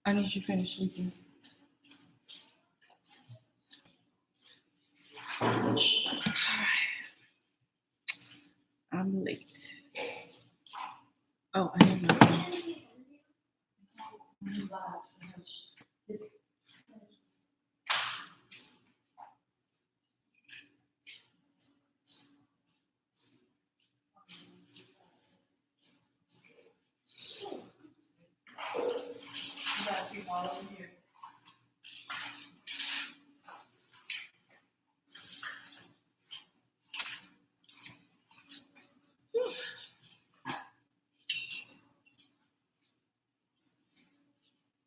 I need you to finish sleeping. I'm late. Oh, I am not.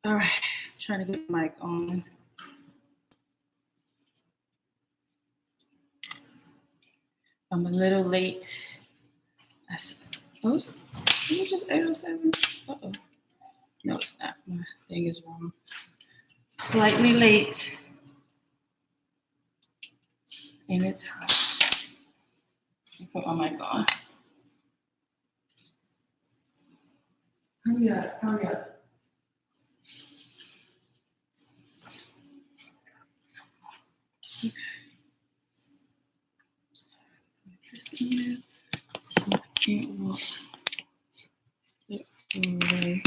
All right, trying to get the mic on. I'm a little late. I suppose. Is it just 8:07? Uh-oh. No, it's not. My thing is wrong. Slightly late. And it's hot. Put my mic on. Hurry up, hurry up. Okay. This in there. So I can't walk it away.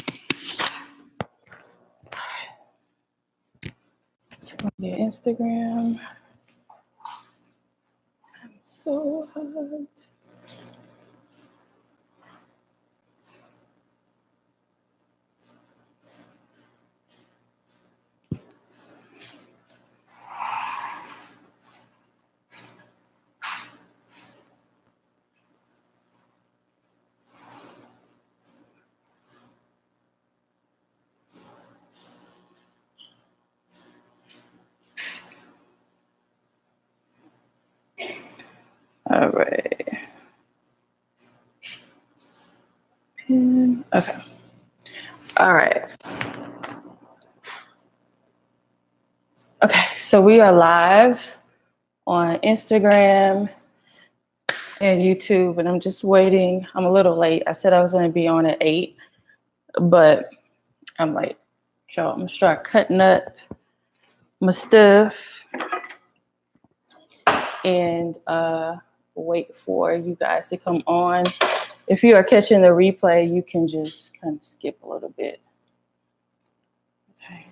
It's on their Instagram. I'm so hot. All right. Okay. All right. Okay, so we are live on Instagram and YouTube, and I'm just waiting. I'm a little late. I said I was going to be on at 8, but I'm late. So I'm going to start cutting up my stuff and wait for you guys to come on. If you are catching the replay, you can just kind of skip a little bit. Okay.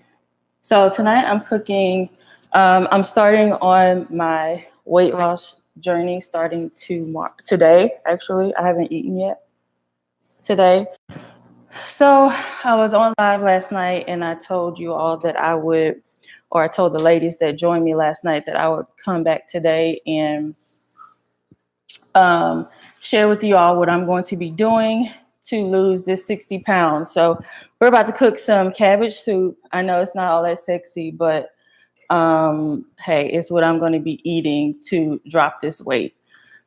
So tonight I'm cooking. I'm starting on my weight loss journey starting today. Actually, I haven't eaten yet today. So I was on live last night and I told you all that I would, or I told the ladies that joined me last night that I would come back today and share with you all what I'm going to be doing to lose this 60 pounds. So we're about to cook some cabbage soup. I know it's not all that sexy, but hey, it's what I'm going to be eating to drop this weight.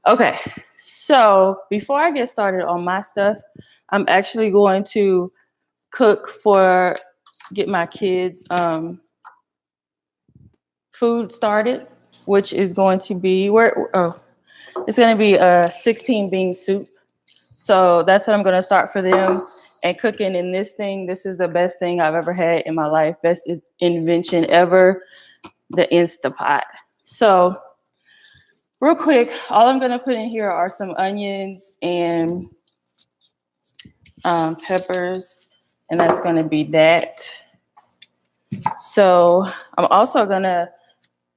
Okay, so before I get started on my stuff, I'm actually going to get my kids food started, which is going to be it's going to be a 16 bean soup. So that's what I'm going to start for them and cooking in this thing. This is the best thing I've ever had in my life. Best invention ever, the Instapot. So real quick, all I'm going to put in here are some onions and peppers, and that's going to be that. So I'm also going to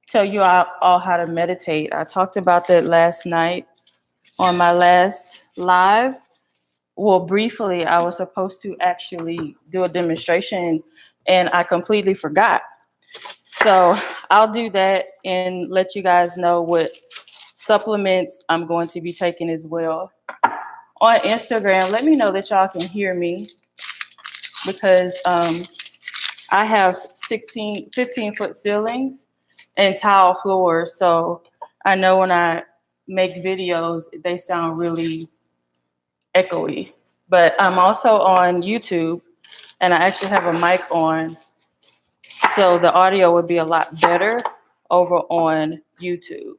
tell you all how to meditate. I talked about that last night on my last live. Well, briefly, I was supposed to actually do a demonstration and I completely forgot. So I'll do that and let you guys know what supplements I'm going to be taking as well. On Instagram, let me know that y'all can hear me because I have 15-foot ceilings and tile floors. So I know when I make videos, they sound really echoey. But I'm also on YouTube and I actually have a mic on. So the audio would be a lot better over on YouTube.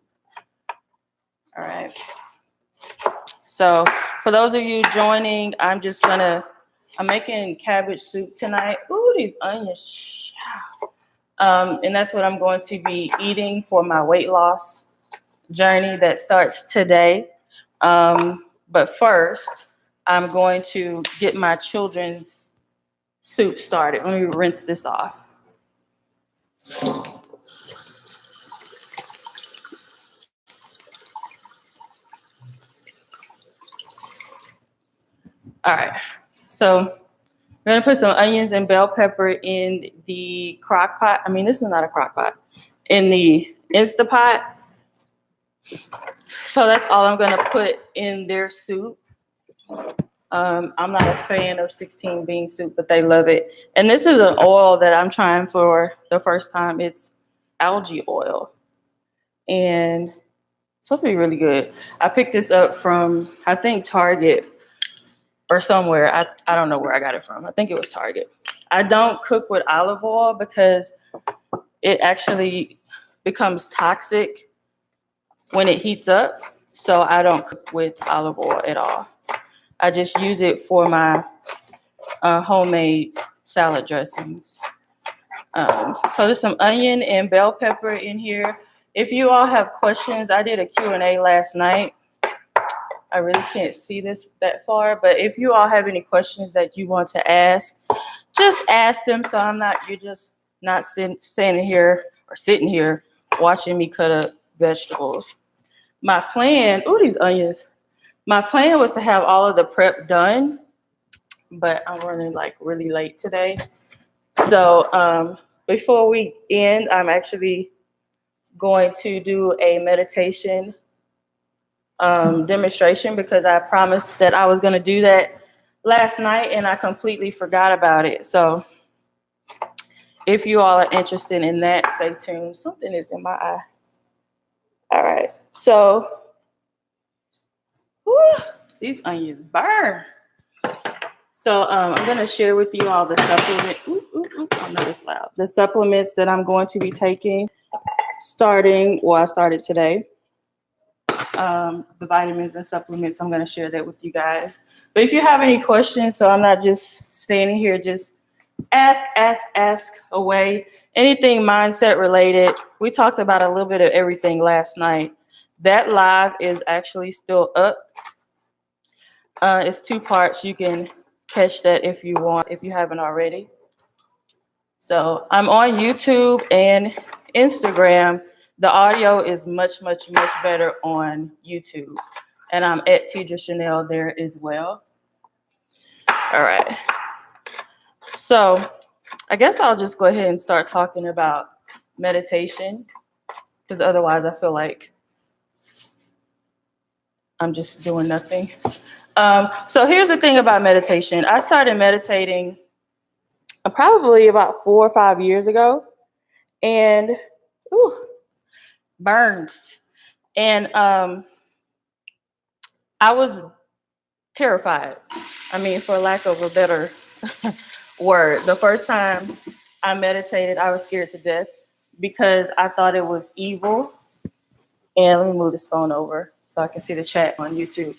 All right. So for those of you joining, I'm just gonna I'm making cabbage soup tonight. Ooh, these onions. And that's what I'm going to be eating for my weight loss journey that starts today. But first, I'm going to get my children's soup started. Let me rinse this off. All right, so I'm gonna put some onions and bell pepper in the crock pot. I mean, this is not a crock pot. In the Instapot. So that's all I'm gonna put in their soup. I'm not a fan of 16 bean soup, but they love it. And this is an oil that I'm trying for the first time. It's algae oil. And it's supposed to be really good. I picked this up from, I think, Target or somewhere. I don't know where I got it from. I think it was Target. I don't cook with olive oil because it actually becomes toxic when it heats up. So I don't cook with olive oil at all. I just use it for my homemade salad dressings. So there's some onion and bell pepper in here. If you all have questions, I did a Q&A last night. I really can't see this that far, but if you all have any questions that you want to ask, just ask them. So you're just not sitting here watching me cut up vegetables. My plan, these onions. My plan was to have all of the prep done, but I'm running like really late today. So before we end, I'm actually going to do a meditation demonstration because I promised that I was going to do that last night and I completely forgot about it. So if you all are interested in that, stay tuned. Something is in my eye. All right. So these onions burn. So I'm going to share with you all the supplement. I know it's loud. The supplements that I'm going to be taking I started today. The vitamins and supplements, I'm going to share that with you guys. But if you have any questions, so I'm not just standing here, just ask away. Anything mindset related. We talked about a little bit of everything last night. That live is actually still up. It's 2 parts. You can catch that if you want, if you haven't already. So I'm on YouTube and Instagram. The audio is much, much, much better on YouTube. And I'm at TEDRA Chanel there as well. All right. So I guess I'll just go ahead and start talking about meditation, because otherwise I feel like I'm just doing nothing. So here's the thing about meditation. I started meditating probably about 4 or 5 years ago, and burns. And I was terrified. I mean, for lack of a better word. The first time I meditated, I was scared to death because I thought it was evil. And let me move this phone over so I can see the chat on YouTube.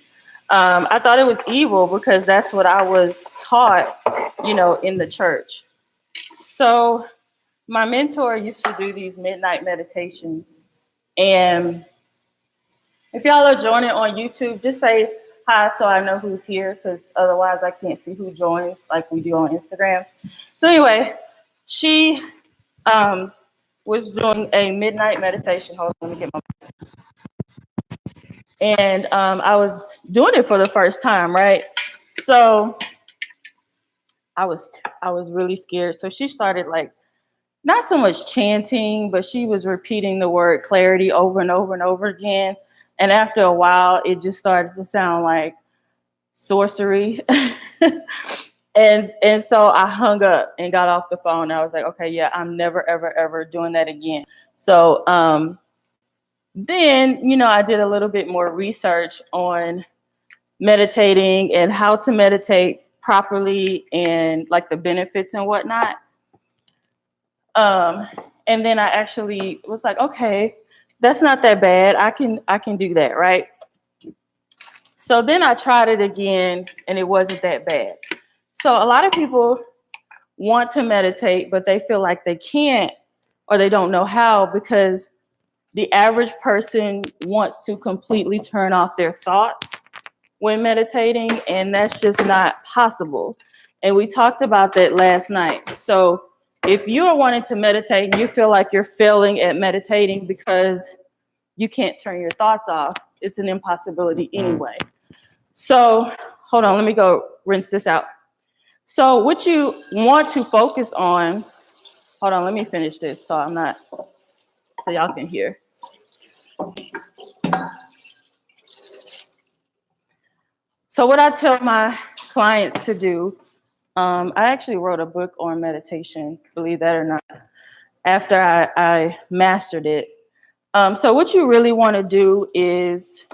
I thought it was evil because that's what I was taught, in the church. So my mentor used to do these midnight meditations. And if y'all are joining on YouTube, just say hi so I know who's here, because otherwise I can't see who joins like we do on Instagram. So anyway, she was doing a midnight meditation. Hold on, let me get my... And I was doing it for the first time, right? So I was really scared. So she started like, not so much chanting, but she was repeating the word clarity over and over and over again. And after a while, it just started to sound like sorcery. And so I hung up and got off the phone. I was like, okay, yeah, I'm never, ever, ever doing that again. So then, I did a little bit more research on meditating and how to meditate properly and like the benefits and whatnot. And then I actually was like, okay, that's not that bad. I can do that, right? So then I tried it again and it wasn't that bad. So a lot of people want to meditate, but they feel like they can't or they don't know how, because the average person wants to completely turn off their thoughts when meditating, and that's just not possible. And we talked about that last night. So if you are wanting to meditate and you feel like you're failing at meditating because you can't turn your thoughts off, it's an impossibility anyway. So hold on, let me go rinse this out. So what you want to focus on, hold on, let me finish this so y'all can hear. So what I tell my clients to do, I actually wrote a book on meditation, believe that or not, after I mastered it. So what you really want to do is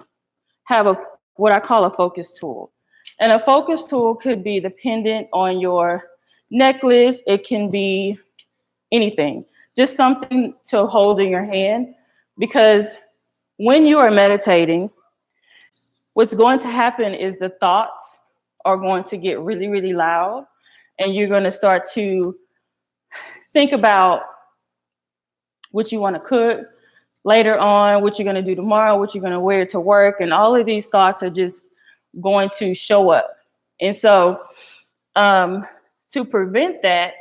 have what I call a focus tool. And a focus tool could be the pendant on your necklace. It can be anything, just something to hold in your hand, because when you are meditating, what's going to happen is the thoughts are going to get really, really loud, and you're going to start to think about what you want to cook later on, what you're going to do tomorrow, what you're going to wear to work, and all of these thoughts are just going to show up. And so to prevent that,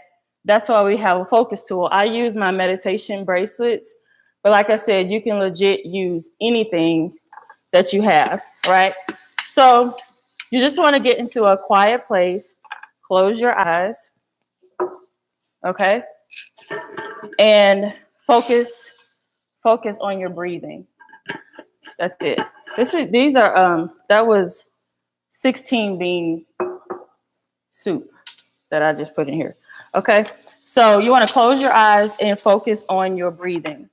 that's why we have a focus tool. I use my meditation bracelets, but like I said, you can legit use anything that you have, right? So you just want to get into a quiet place, close your eyes, okay? And focus on your breathing. That's it. That was 16 bean soup that I just put in here. Okay. So you want to close your eyes and focus on your breathing.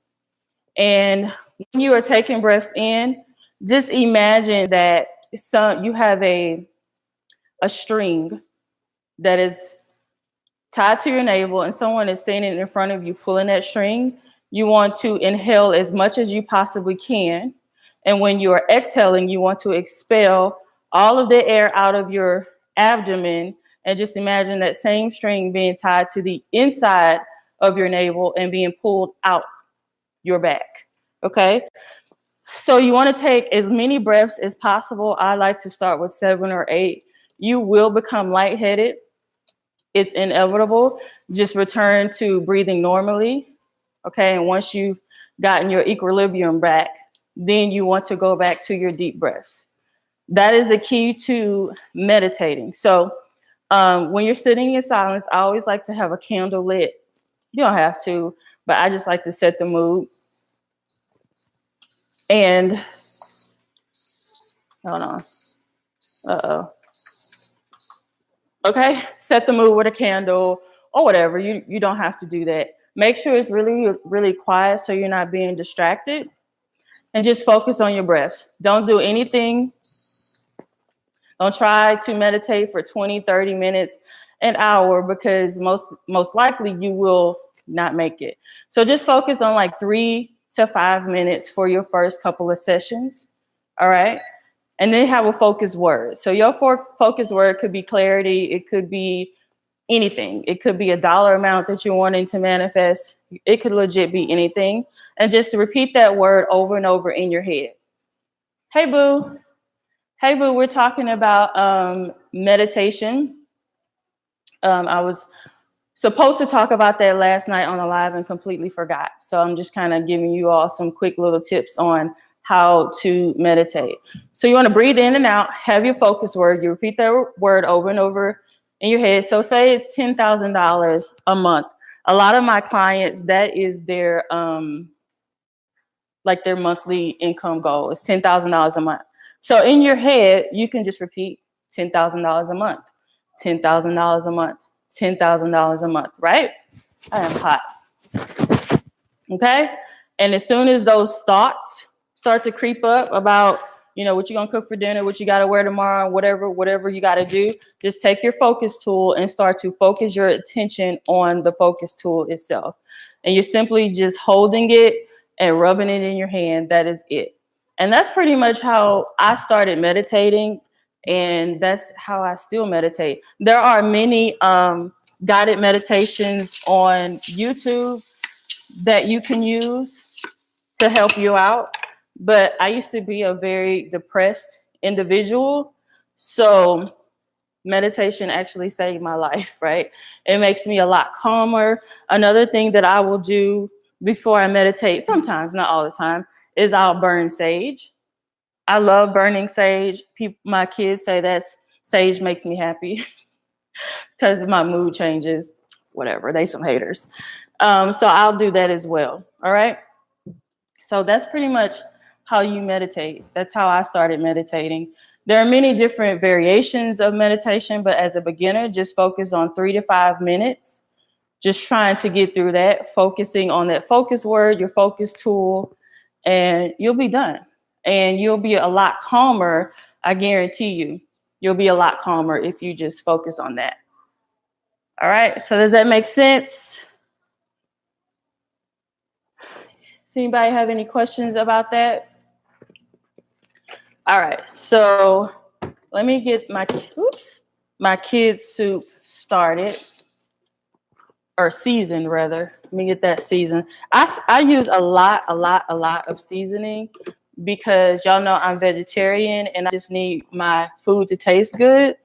And when you are taking breaths in, just imagine that you have a string that is tied to your navel and someone is standing in front of you pulling that string. You want to inhale as much as you possibly can. And when you are exhaling, you want to expel all of the air out of your abdomen, and just imagine that same string being tied to the inside of your navel and being pulled out your back. Okay. So you want to take as many breaths as possible. I like to start with 7 or 8. You will become lightheaded. It's inevitable. Just return to breathing normally. Okay. And once you've gotten your equilibrium back, then you want to go back to your deep breaths. That is the key to meditating. So when you're sitting in silence, I always like to have a candle lit. You don't have to, but I just like to set the mood. And hold on. Uh-oh. Okay, set the mood with a candle or whatever. You don't have to do that. Make sure it's really, really quiet so you're not being distracted. And just focus on your breath. Don't do anything. Don't try to meditate for 20, 30 minutes, an hour, because most likely you will not make it. So just focus on like 3 to 5 minutes for your first couple of sessions. All right. And then have a focus word. So your focus word could be clarity. It could be anything. It could be a dollar amount that you're wanting to manifest. It could legit be anything. And just repeat that word over and over in your head. Hey, boo. Hey, boo, we're talking about meditation. I was supposed to talk about that last night on a live and completely forgot. So I'm just kind of giving you all some quick little tips on how to meditate. So you want to breathe in and out, have your focus word. You repeat that word over and over in your head. So say it's $10,000 a month. A lot of my clients, that is their like their monthly income goal is $10,000 a month. So in your head, you can just repeat $10,000 a month, $10,000 a month, $10,000 a month, right? I am hot. Okay. And as soon as those thoughts start to creep up about, what you're going to cook for dinner, what you got to wear tomorrow, whatever you got to do, just take your focus tool and start to focus your attention on the focus tool itself. And you're simply just holding it and rubbing it in your hand. That is it. And that's pretty much how I started meditating. And that's how I still meditate. There are many guided meditations on YouTube that you can use to help you out. But I used to be a very depressed individual. So meditation actually saved my life, right? It makes me a lot calmer. Another thing that I will do before I meditate, sometimes, not all the time, is I'll burn sage. I love burning sage. My kids say that sage makes me happy because my mood changes. Whatever, they some haters. So I'll do that as well. All right. So that's pretty much how you meditate. That's how I started meditating. There are many different variations of meditation, but as a beginner, just focus on 3 to 5 minutes. Just trying to get through that, focusing on that focus word, your focus tool, and you'll be done. And you'll be a lot calmer. I guarantee you, you'll be a lot calmer if you just focus on that. All right. So does that make sense? Does anybody have any questions about that? All right. So let me get my kids' soup started, or seasoned rather. Let me get that seasoned. I use a lot of seasoning because y'all know I'm vegetarian and I just need my food to taste good.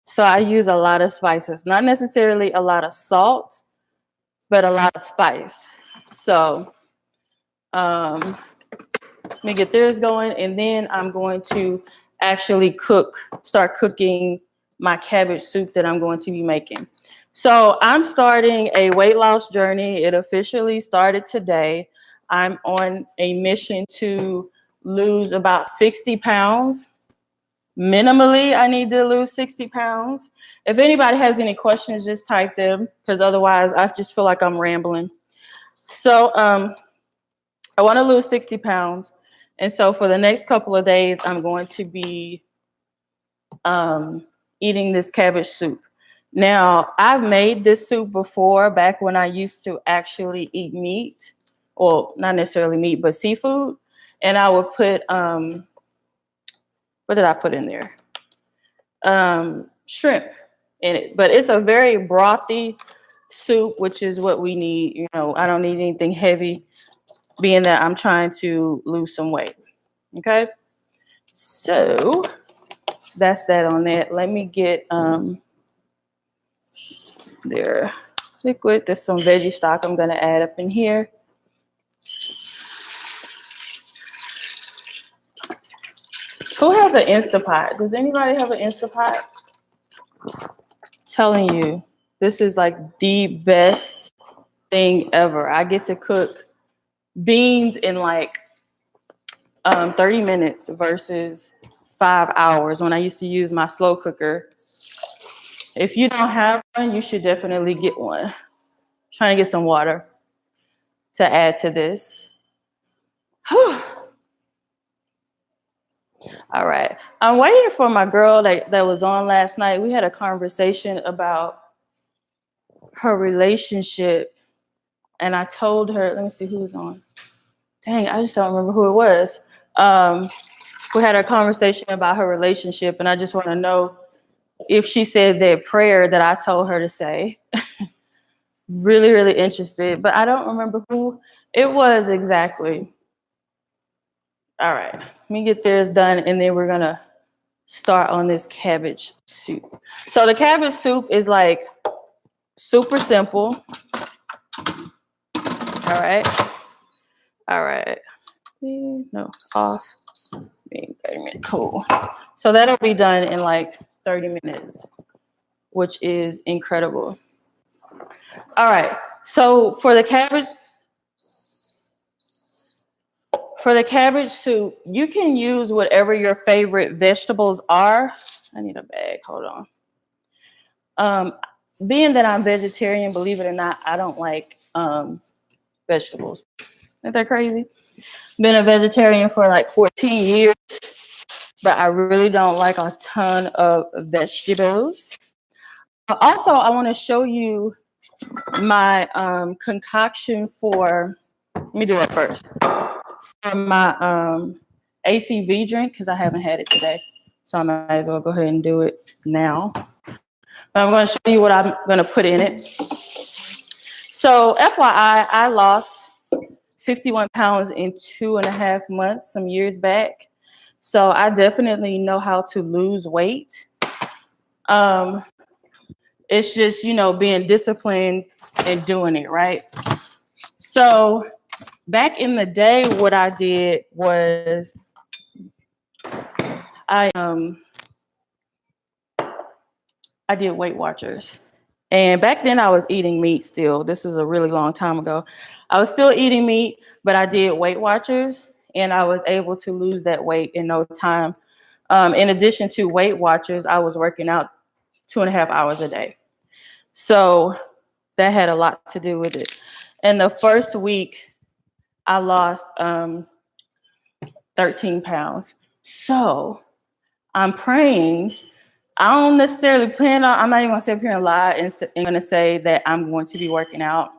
So I use a lot of spices, not necessarily a lot of salt, but a lot of spice. So let me get theirs going, and then I'm going to actually start cooking my cabbage soup that I'm going to be making. So I'm starting a weight loss journey. It officially started today. I'm on a mission to lose about 60 pounds. Minimally, I need to lose 60 pounds. If anybody has any questions, just type them, because otherwise I just feel like I'm rambling. So I want to lose 60 pounds. And so for the next couple of days, I'm going to be eating this cabbage soup. Now, I've made this soup before, back when I used to actually eat meat. Well, not necessarily meat, but seafood. And I would put, what did I put in there? Shrimp in it. But it's a very brothy soup, which is what we need. You know, I don't need anything heavy, being that I'm trying to lose some weight. Okay? So that's that on that. Let me get their liquid. There's some veggie stock I'm going to add up in here. Who has an Instapot? Does anybody have an Instapot? Telling you, this is like the best thing ever. I get to cook beans in like 30 minutes versus 5 hours when I used to use my slow cooker. If you don't have one, you should definitely get one. I'm trying to get some water to add to this. Whew. All right. I'm waiting for my girl that was on last night. We had a conversation about her relationship. And I told her, let me see who was on. Dang, I just don't remember who it was. We had a conversation about her relationship, and I just want to know if she said that prayer that I told her to say. Really, really interested, but I don't remember who it was exactly. All right, let me get theirs done, and then we're gonna start on this cabbage soup. So the cabbage soup is like super simple. All right. No, off. 30 minutes. Cool. So that'll be done in like 30 minutes, which is incredible. All right. So for the cabbage soup, you can use whatever your favorite vegetables are. I need a bag. Hold on. Being that I'm vegetarian, believe it or not, I don't like vegetables. Isn't that crazy? Been a vegetarian for like 14 years, but I really don't like a ton of vegetables. Also, I want to show you my concoction for, let me do that first, for my ACV drink, because I haven't had it today. So I might as well go ahead and do it now. But I'm going to show you what I'm going to put in it. So FYI, I lost 51 pounds in 2.5 months, some years back. So I definitely know how to lose weight. It's just, being disciplined and doing it, right? So back in the day, what I did was I did Weight Watchers. And back then I was eating meat still. This was a really long time ago. I was still eating meat, but I did Weight Watchers and I was able to lose that weight in no time. In addition to Weight Watchers, I was working out 2.5 hours a day. So that had a lot to do with it. In the first week, I lost 13 pounds. So I'm praying. I don't necessarily plan on, I'm not even gonna sit up here and lie and gonna say that I'm going to be working out,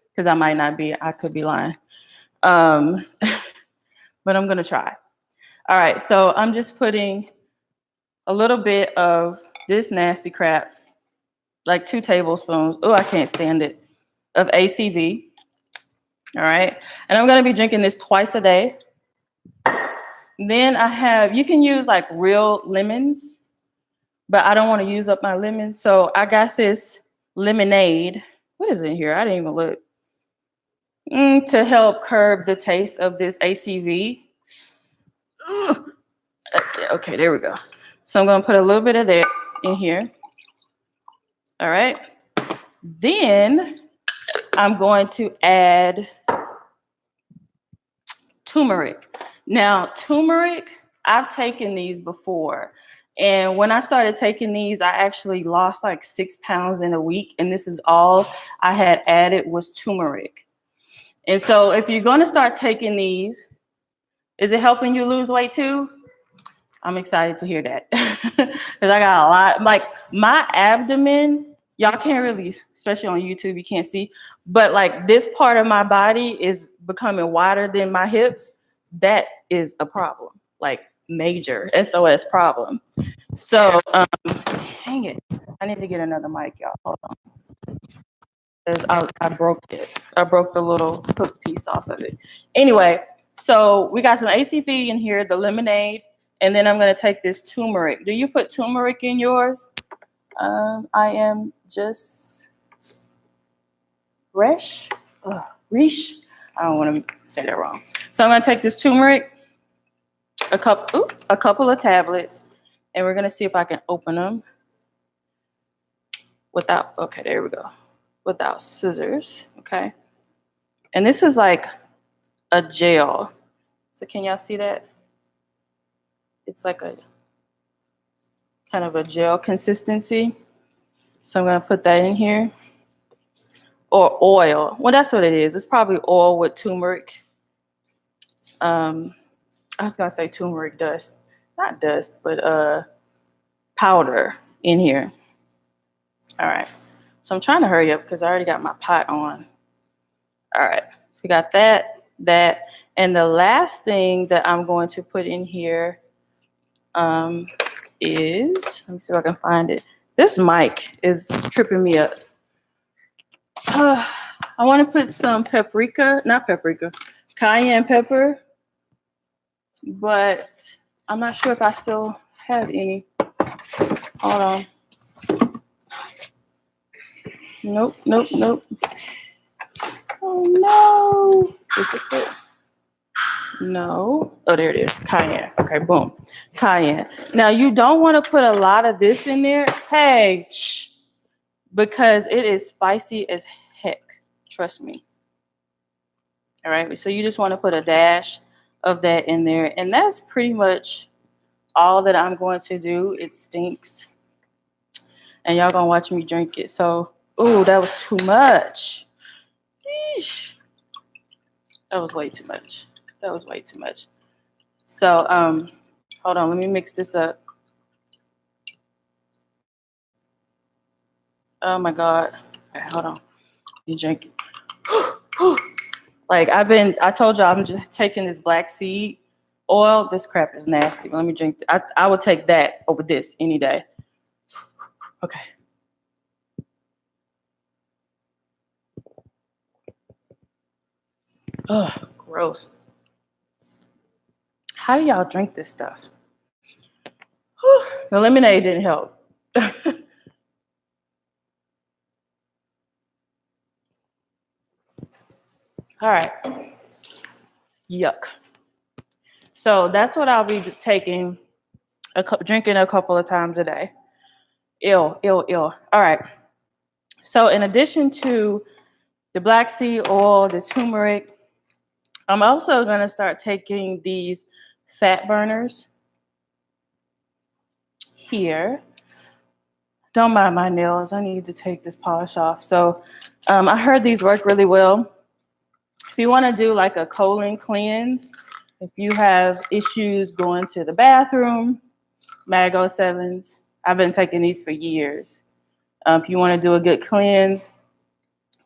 because I might not be, I could be lying. But I'm gonna try. All right, so I'm just putting a little bit of this nasty crap, like 2 tablespoons, oh, I can't stand it, of ACV. All right, and I'm gonna be drinking this twice a day. Then I have, you can use like real lemons, but I don't want to use up my lemons. So I got this lemonade. What is in here? I didn't even look. To help curb the taste of this ACV. Okay, there we go. So I'm going to put a little bit of that in here. All right. Then I'm going to add turmeric. Now, turmeric, I've taken these before. And when I started taking these, I actually lost like 6 pounds in a week. And this is all I had added was turmeric. And so if you're going to start taking these, is it helping you lose weight too? I'm excited to hear that. Because I got a lot, like my abdomen, y'all can't really, especially on YouTube, you can't see, but like this part of my body is becoming wider than my hips. That is a problem, like major SOS problem. So, dang it. I need to get another mic, y'all. Hold on. I broke it. I broke the little hook piece off of it. Anyway, so we got some ACV in here, the lemonade, and then I'm going to take this turmeric. Do you put turmeric in yours? I am just Resh. Rish. I don't want to say that wrong. So I'm going to take this turmeric, a couple of tablets, and we're going to see if I can open them without, okay, there we go. Without scissors, okay? And this is like a gel. So can y'all see that? It's like a kind of a gel consistency. So I'm gonna put that in here. Or oil. Well, that's what it is. It's probably oil with turmeric. I was gonna say turmeric dust. Not dust, but powder in here. All right. So I'm trying to hurry up because I already got my pot on. All right. We got that. And the last thing that I'm going to put in here is, let me see if I can find it. This mic is tripping me up. I want to put some cayenne pepper, but I'm not sure if I still have any. Hold on. Nope. Oh no. Is this it? No. Oh, there it is. Cayenne. Okay, boom. Cayenne. Now, you don't want to put a lot of this in there. Hey, shh. Because it is spicy as heck. Trust me. All right. So you just want to put a dash of that in there. And that's pretty much all that I'm going to do. It stinks. And y'all going to watch me drink it. So, ooh, that was too much. Eesh. That was way too much. So, hold on, let me mix this up. Oh my God. Okay, hold on. You drink it. Like I told y'all I'm just taking this black seed oil. This crap is nasty. Let me drink. I would take that over this any day. Okay. Ugh, gross. How do y'all drink this stuff? Whew, the lemonade didn't help. All right. Yuck. So that's what I'll be taking, drinking a couple of times a day. Ill. All right. So in addition to the black seed oil, the turmeric, I'm also going to start taking these fat burners here. Don't mind my nails. I need to take this polish off. So I heard these work really well. If you want to do like a colon cleanse, if you have issues going to the bathroom, Mago 7s, I've been taking these for years. If you want to do a good cleanse,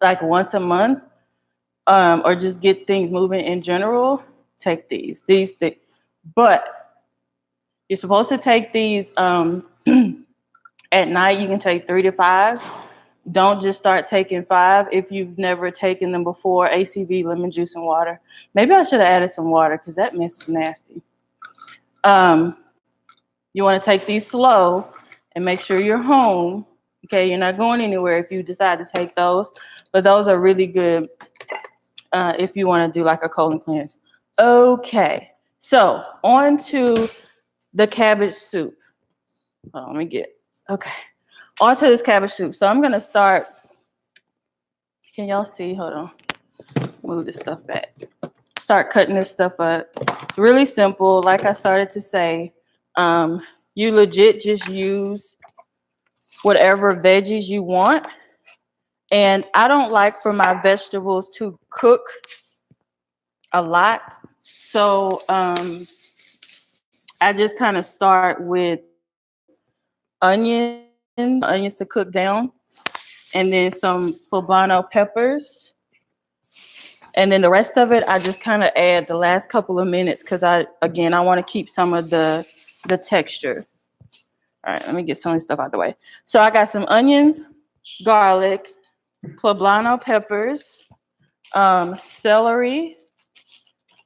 like once a month, or just get things moving in general, take these. But you're supposed to take these at night. You can take 3 to 5. Don't just start taking 5 if you've never taken them before. ACV, lemon juice, and water. Maybe I should have added some water because that mess is nasty. You want to take these slow and make sure you're home. Okay, you're not going anywhere if you decide to take those. But those are really good if you want to do like a colon cleanse. Okay, so on to the cabbage soup. Let me get, okay. Onto this cabbage soup. So I'm gonna start, can y'all see? Hold on, move this stuff back. Start cutting this stuff up. It's really simple. Like I started to say, you legit just use whatever veggies you want. And I don't like for my vegetables to cook a lot. So I just kind of start with onions to cook down, and then some poblano peppers. And then the rest of it, I just kind of add the last couple of minutes because I want to keep some of the texture. All right, let me get some of this stuff out of the way. So I got some onions, garlic, poblano peppers, celery,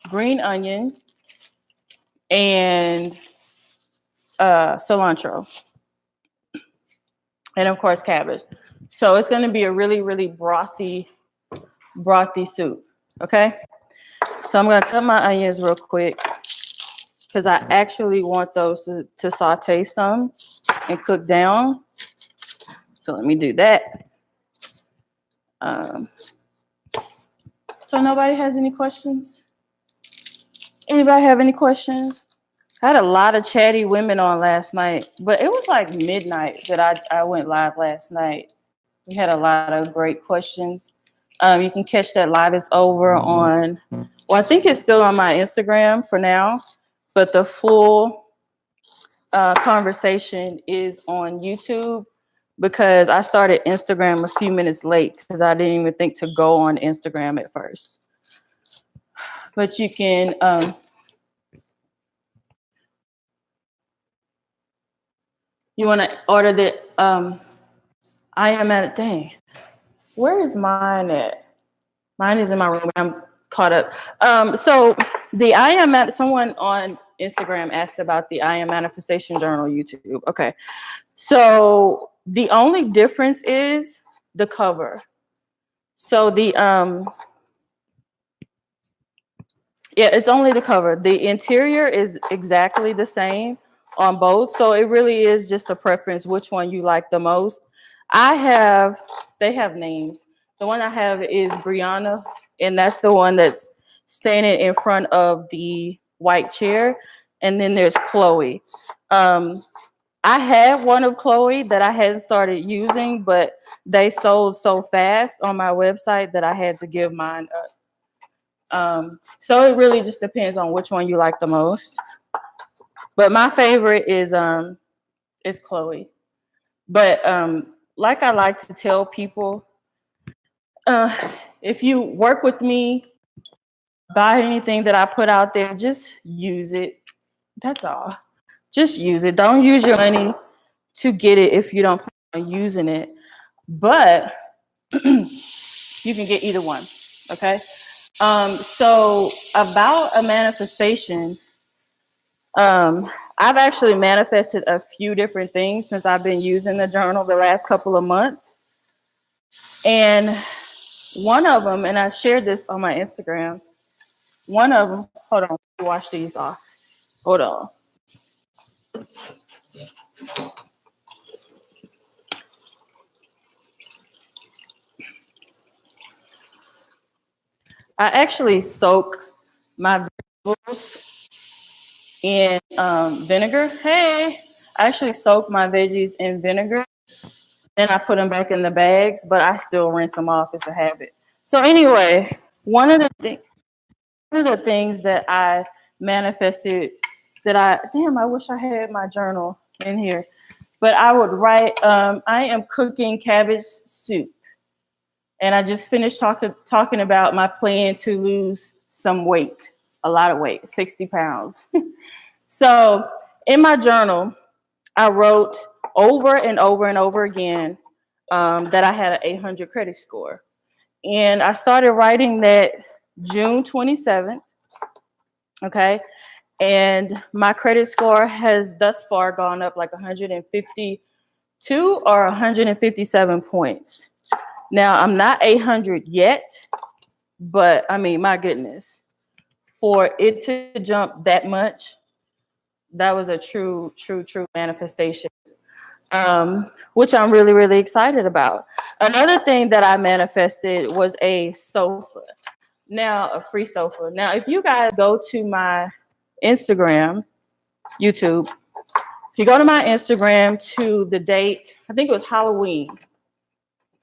green onion, and cilantro. And of course, cabbage. So it's going to be a really, really brothy soup. Okay. So I'm going to cut my onions real quick because I actually want those to saute some and cook down. So let me do that. So nobody has any questions? Anybody have any questions? I had a lot of chatty women on last night, but it was like midnight that I went live last night. We had a lot of great questions. You can catch that live. It's over on, well, I think it's still on my Instagram for now, but the full conversation is on YouTube because I started Instagram a few minutes late because I didn't even think to go on Instagram at first. But you can, you want to order the, I am at, dang, where is mine at? Mine is in my room. I'm caught up. So the I am someone on Instagram asked about the I Am Manifestation Journal YouTube. Okay. So the only difference is the cover. So the, yeah, it's only the cover. The interior is exactly the same on both. So it really is just a preference, which one you like the most. They have names. The one I have is Brianna, and that's the one that's standing in front of the white chair. And then there's Chloe. I had one of Chloe that I hadn't started using, but they sold so fast on my website that I had to give mine up. So it really just depends on which one you like the most. But my favorite is Chloe. But like I like to tell people, if you work with me buy anything that I put out there. Just use it. That's all. Just use it. Don't use your money to get it if you don't plan on using it. But you can get either one. Okay. So about a manifestation, I've actually manifested a few different things since I've been using the journal the last couple of months. And one of them, and I shared this on my Instagram, one of them, hold on, wash these off. Hold on. I actually soak my vegetables in vinegar. Hey, I actually soak my veggies in vinegar. Then I put them back in the bags, but I still rinse them off. It's a habit. So anyway, one of the things that I manifested I wish I had my journal in here, but I would write, I am cooking cabbage soup. And I just finished talking about my plan to lose some weight, a lot of weight, 60 pounds. So in my journal, I wrote over and over and over again that I had an 800 credit score. And I started writing that June 27th. Okay. And my credit score has thus far gone up like 152 or 157 points. Now, I'm not 800 yet, but I mean, my goodness, for it to jump that much, that was a true manifestation, which I'm really, really excited about. Another thing that I manifested was a sofa. Now, a free sofa. Now, if you guys go to my Instagram, YouTube, if you go to my Instagram to the date, I think it was Halloween,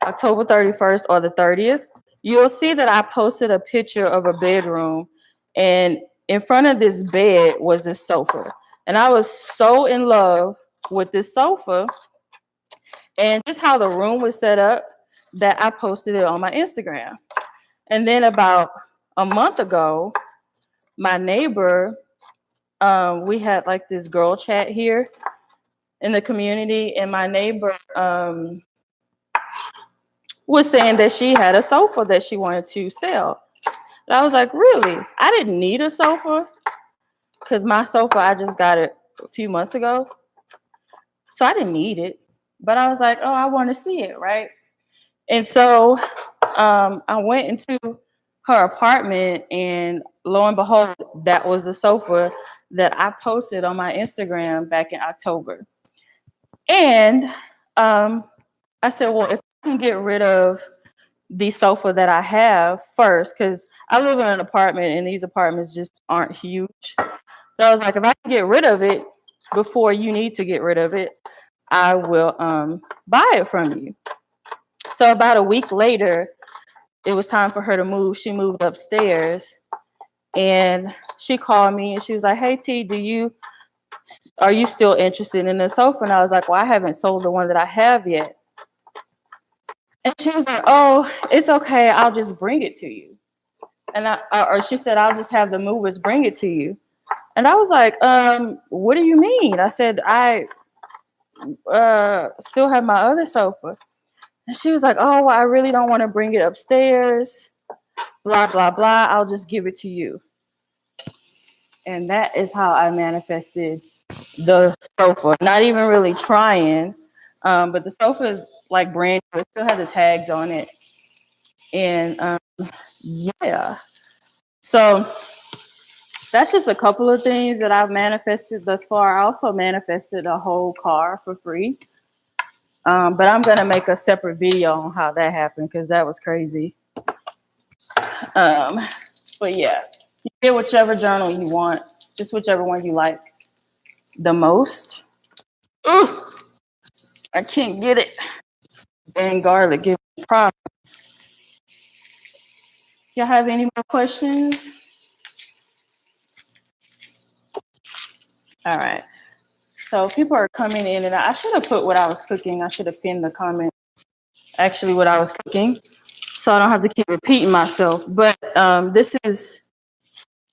October 31st or the 30th, you'll see that I posted a picture of a bedroom, and in front of this bed was this sofa. And I was so in love with this sofa and just how the room was set up that I posted it on my Instagram. And then about a month ago, my neighbor, we had like this girl chat here in the community, and my neighbor was saying that she had a sofa that she wanted to sell. And I was like, really? I didn't need a sofa because my sofa, I just got it a few months ago. So I didn't need it. But I was like, oh, I want to see it, right? And so I went into her apartment, and lo and behold, that was the sofa that I posted on my Instagram back in October. And I said, well, if I can get rid of the sofa that I have first, because I live in an apartment and these apartments just aren't huge. So I was like, if I can get rid of it before you need to get rid of it, I will buy it from you. So about a week later, it was time for her to move. She moved upstairs, and she called me and she was like, hey T, are you still interested in the sofa? And I was like, well, I haven't sold the one that I have yet. And she was like, oh, it's okay, I'll just bring it to you. And or she said, I'll just have the movers bring it to you. And I was like, what do you mean? I said, I still have my other sofa. And she was like, oh, well, I really don't want to bring it upstairs, blah, blah, blah. I'll just give it to you. And that is how I manifested the sofa. Not even really trying, but the sofa is like brand new. It still has the tags on it. And yeah. So that's just a couple of things that I've manifested thus far. I also manifested a whole car for free. But I'm going to make a separate video on how that happened because that was crazy. But yeah, you get whichever journal you want, just whichever one you like the most. Ooh, I can't get it. And garlic, give me a problem. Y'all have any more questions? All right. So people are coming in, and I should have put what I was cooking. I should have pinned the comment, actually, what I was cooking, so I don't have to keep repeating myself. But this is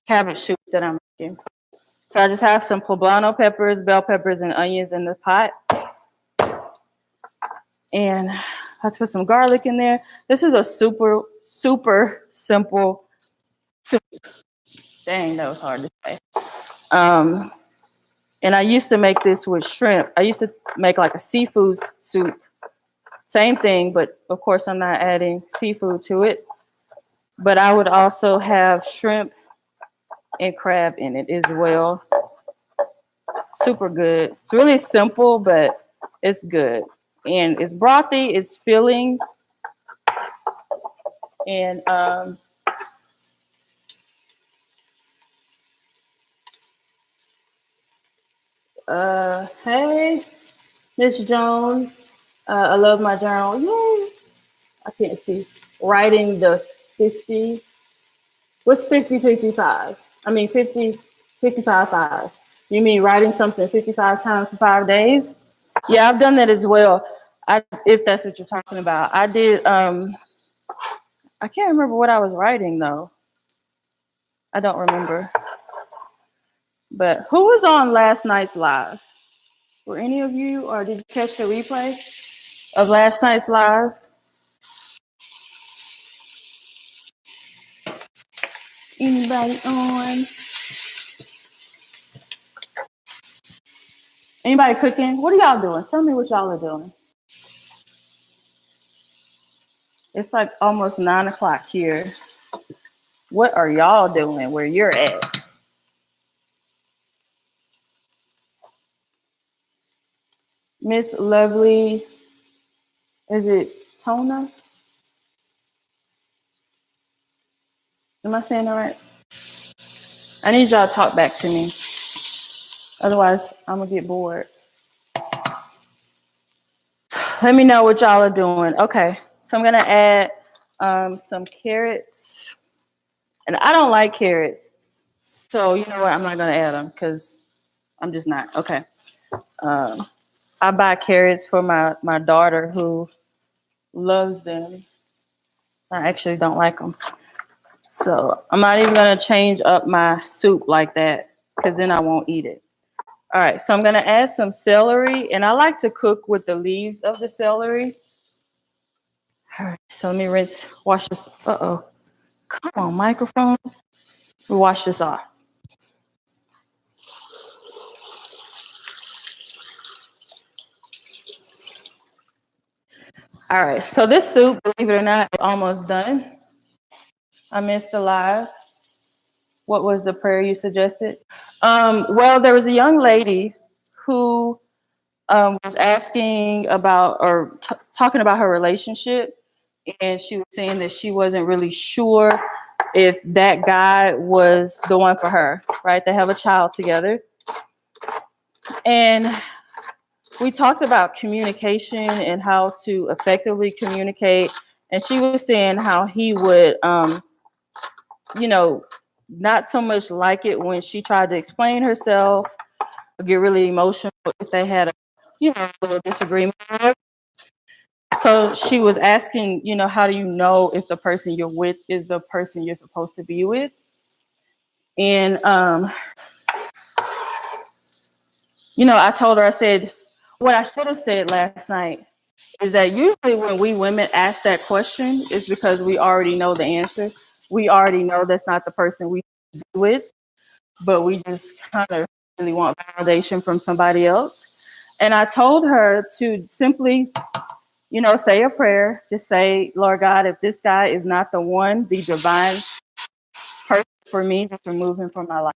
cabbage soup that I'm making. So I just have some poblano peppers, bell peppers, and onions in the pot. And let's put some garlic in there. This is a super, super simple soup. Dang, that was hard to say. And I used to make this with shrimp. I used to make like a seafood soup. Same thing, but of course I'm not adding seafood to it. But I would also have shrimp and crab in it as well. Super good. It's really simple, but it's good. And it's brothy, it's filling. And hey, Miss Jones. I love my journal. Yay. I can't see. Writing the 50. What's 50, 55? I mean, 50, 55, 5. You mean writing something 55 times for 5 days? Yeah, I've done that as well. If that's what you're talking about. I did, I can't remember what I was writing though. I don't remember. But who was on last night's live? Were any of you, or did you catch the replay of last night's live? Anybody on? Anybody cooking? What are y'all doing? Tell me what y'all are doing. It's like almost 9 o'clock here. What are y'all doing where you're at? Miss Lovely, is it Tona? Am I saying that right? I need y'all to talk back to me. Otherwise, I'm going to get bored. Let me know what y'all are doing. Okay, so I'm going to add some carrots. And I don't like carrots. So you know what? I'm not going to add them because I'm just not. Okay. I buy carrots for my daughter who loves them. I actually don't like them. So I'm not even going to change up my soup like that because then I won't eat it. All right, so I'm going to add some celery, and I like to cook with the leaves of the celery. All right, so let me wash this. Uh-oh. Come on, microphone. Wash this off. All right, so this soup, believe it or not, is almost done. I missed the live. What was the prayer you suggested? Well, there was a young lady who was asking about or talking about her relationship, and she was saying that she wasn't really sure if that guy was the one for her, right? They have a child together. And we talked about communication and how to effectively communicate. And she was saying how he would, not so much like it when she tried to explain herself, or get really emotional if they had a little disagreement. So she was asking, how do you know if the person you're with is the person you're supposed to be with? And, I told her, I said, what I should have said last night is that usually when we women ask that question, it's because we already know the answer. We already know that's not the person we be with, but we just kind of really want validation from somebody else. And I told her to simply, say a prayer. Just say, Lord God, if this guy is not the one, the divine person for me, just remove him from my life.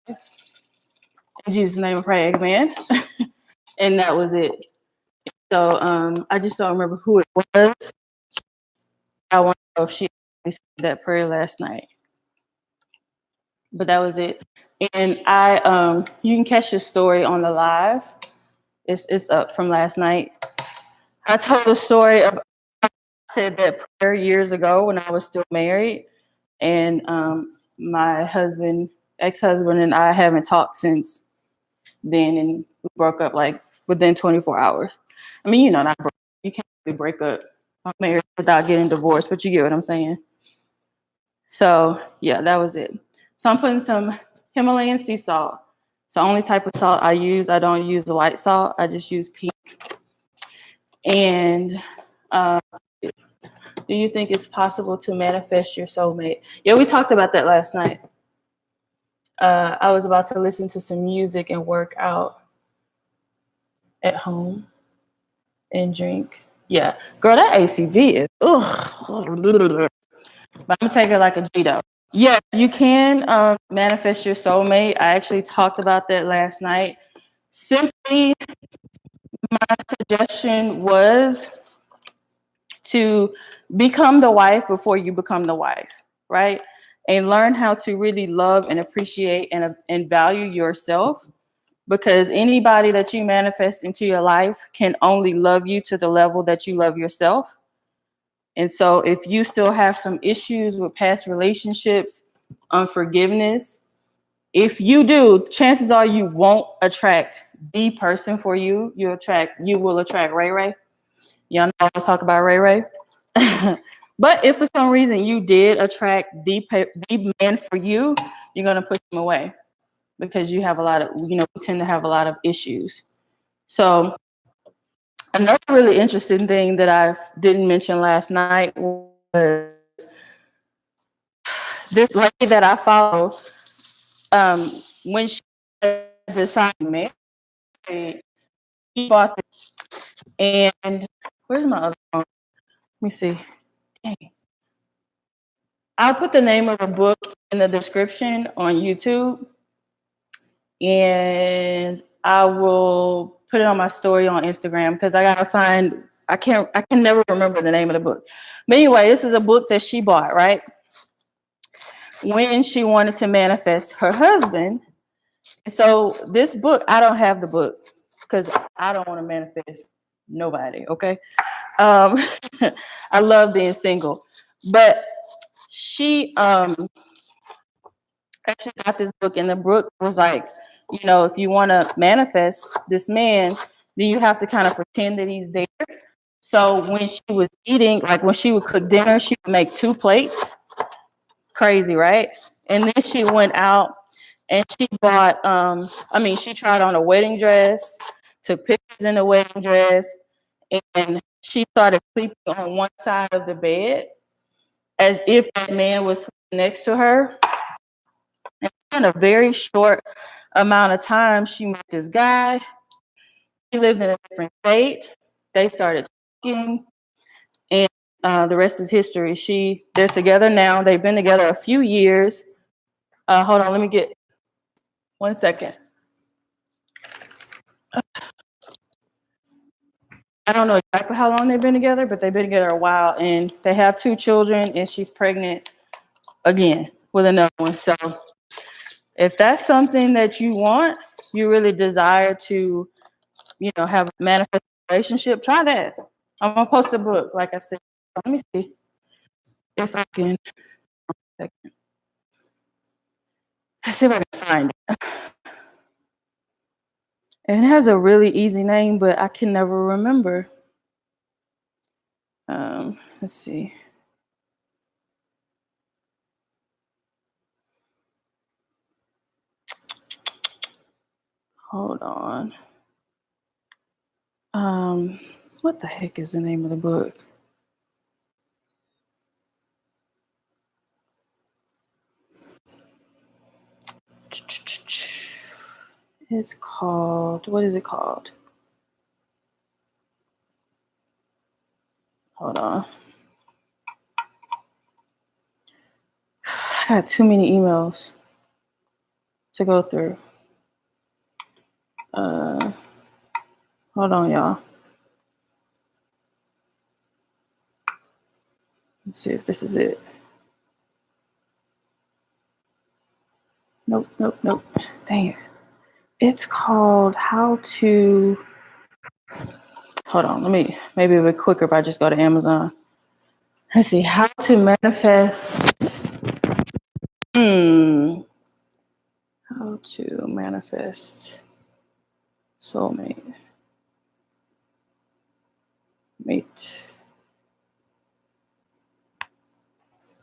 In Jesus' name I pray, amen. And that was it. So I just don't remember who it was. I want to know if she said that prayer last night. But that was it. And you can catch the story on the live. It's up from last night. I told a story about I said that prayer years ago when I was still married, and my ex-husband, and I haven't talked since then, and we broke up like within 24 hours. I mean, not broke. You can't really break up marriage without getting divorced, but you get what I'm saying. So yeah, that was it. So I'm putting some Himalayan sea salt. It's the only type of salt I use. I don't use the white salt. I just use pink. And do you think it's possible to manifest your soulmate? Yeah, we talked about that last night. I was about to listen to some music and work out at home and drink. Yeah, girl, that ACV is ugh. But I'm gonna take it like a G though. Yes, you can manifest your soulmate. I actually talked about that last night. Simply, my suggestion was to become the wife before you become the wife, right? And learn how to really love and appreciate and value yourself, because anybody that you manifest into your life can only love you to the level that you love yourself. And so if you still have some issues with past relationships, unforgiveness, if you do, chances are you won't attract the person for you. You will attract Ray Ray. Y'all know I talk about Ray Ray. But if for some reason you did attract the man for you, you're gonna push him away because you have a lot of, we tend to have a lot of issues. So another really interesting thing that I didn't mention last night was this lady that I follow. When she decided to marry, she bought this. And where's my other phone? Let me see. Dang. I'll put the name of the book in the description on YouTube, and I will put it on my story on Instagram because I can never remember the name of the book. But anyway, this is a book that she bought, right? When she wanted to manifest her husband. So this book, I don't have the book because I don't want to manifest nobody, okay? I love being single. But she actually got this book, and the book was like, if you want to manifest this man, then you have to kind of pretend that he's there. So when she was eating, like when she would cook dinner, she would make 2 plates. Crazy, right? And then she went out and she bought, she tried on a wedding dress, took pictures in the wedding dress, and she started sleeping on one side of the bed as if that man was next to her. And in a very short amount of time, she met this guy. He lived in a different state. They started talking, and the rest is history. They're together now. They've been together a few years. Hold on, let me get 1 second. I don't know exactly how long they've been together, but they've been together a while, and they have 2 children, and she's pregnant again with another one. So if that's something that you want, you really desire to, have a manifest relationship, try that. I'm gonna post a book, like I said. Let me see if I can. Let's see if I can find it. And it has a really easy name, but I can never remember. Let's see. Hold on. What the heck is the name of the book? It's called, what is it called? Hold on. I had too many emails to go through. Hold on, y'all. Let's see if this is it. Nope. Dang it. It's called How to. Hold on, maybe it'll be quicker if I just go to Amazon. Let's see, How to Manifest. How to manifest soulmate. Mate.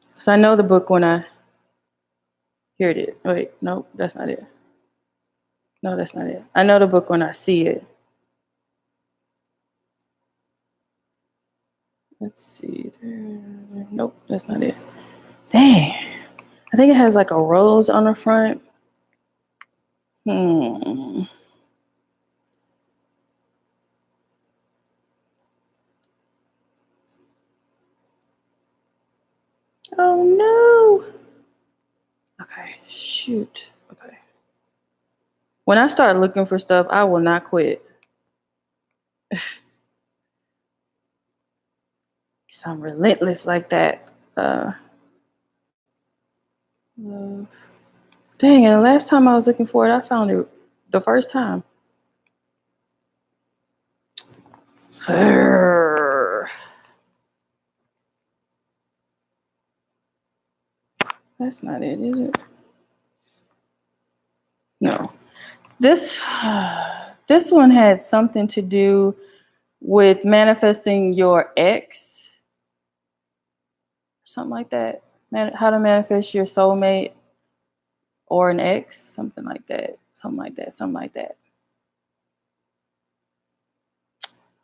Because I know the book when I Here it is. Wait, nope, that's not it. No, that's not it. I know the book when I see it. Let's see. Nope, that's not it. Dang. I think it has like a rose on the front. Oh no. Okay, shoot. Okay. When I start looking for stuff, I will not quit. I'm relentless like that. Dang, and the last time I was looking for it, I found it the first time. That's not it, is it? No. This one had something to do with manifesting your ex. Something like that. How to manifest your soulmate or an ex. Something like that. Something like that. Something like that.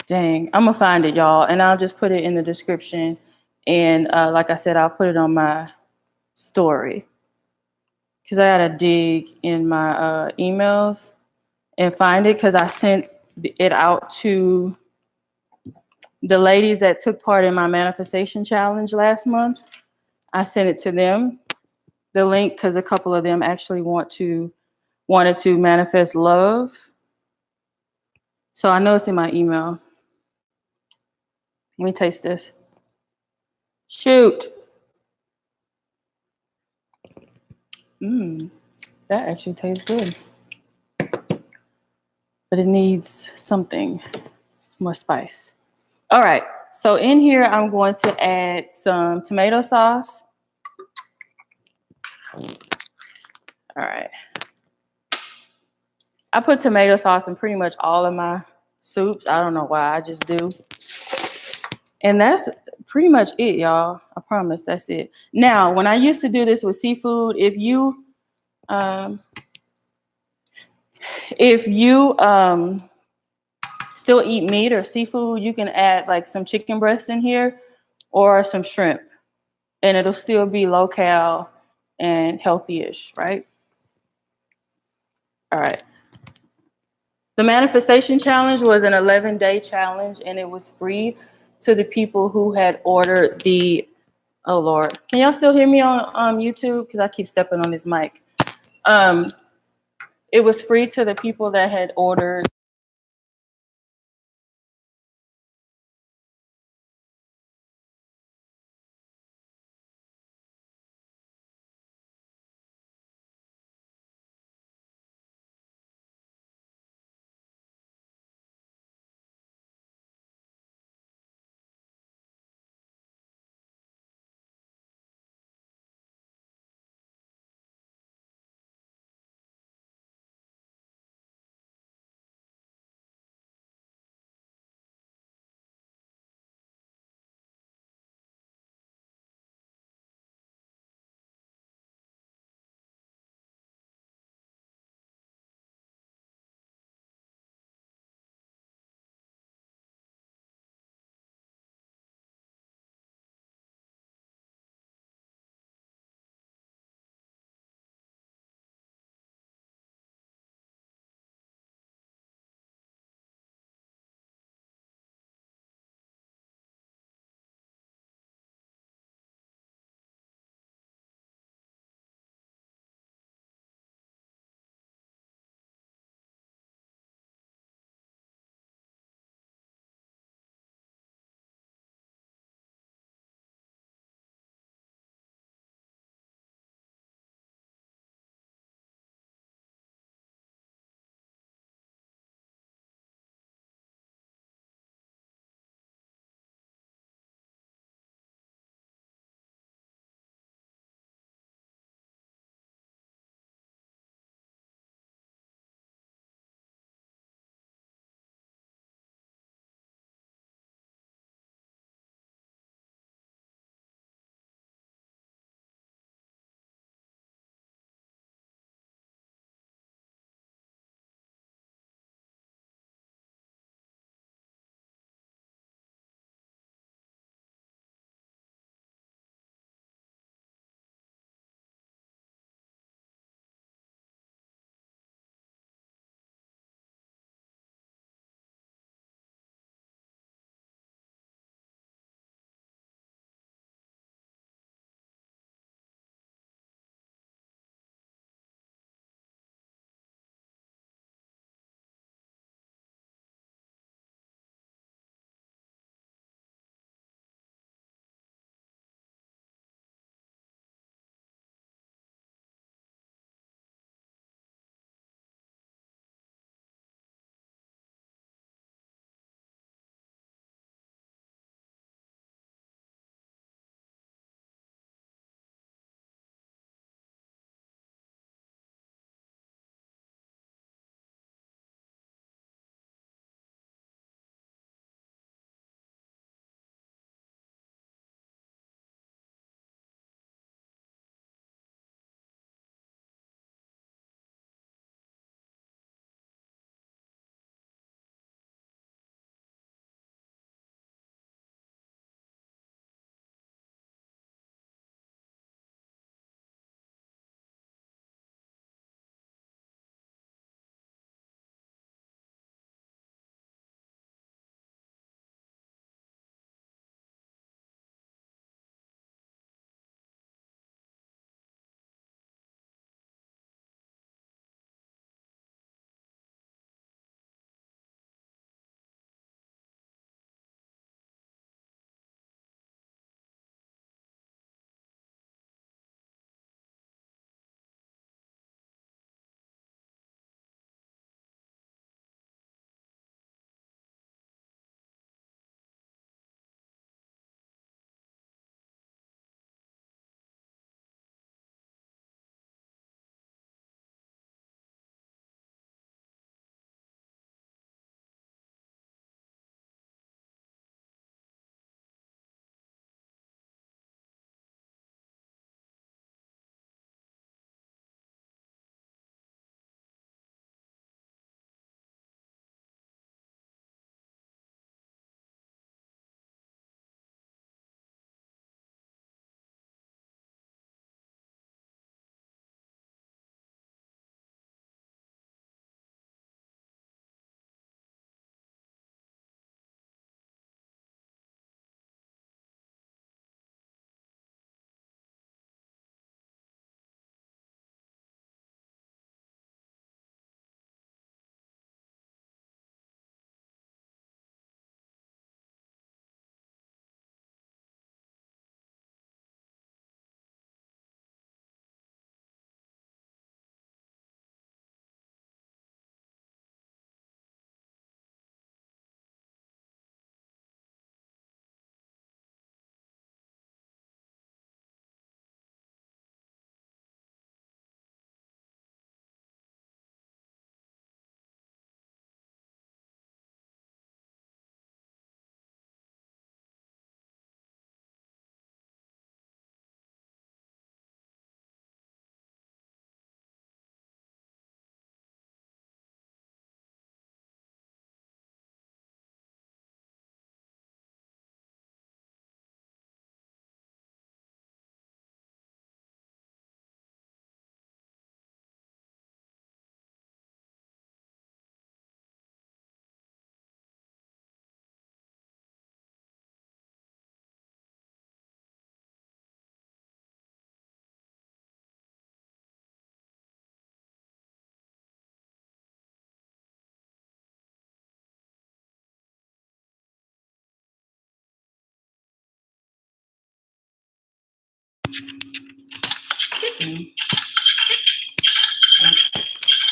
Dang, I'm gonna find it, y'all, and I'll just put it in the description. And like I said, I'll put it on my story because I gotta dig in my emails and find it because I sent it out to the ladies that took part in my manifestation challenge last month. I sent it to them, the link, because a couple of them actually wanted to manifest love. So I know it's in my email. Let me taste this. Shoot. That actually tastes good. But it needs something more spice. All right. So in here, I'm going to add some tomato sauce. All right. I put tomato sauce in pretty much all of my soups. I don't know why, I just do. And that's pretty much it, y'all. I promise that's it. Now, when I used to do this with seafood, if you still eat meat or seafood, you can add like some chicken breast in here or some shrimp, and it'll still be low cal and healthy-ish, right? All right. The manifestation challenge was an 11-day challenge, and it was free to the people who had ordered the, oh Lord, can y'all still hear me on YouTube? Because I keep stepping on this mic. It was free to the people that had ordered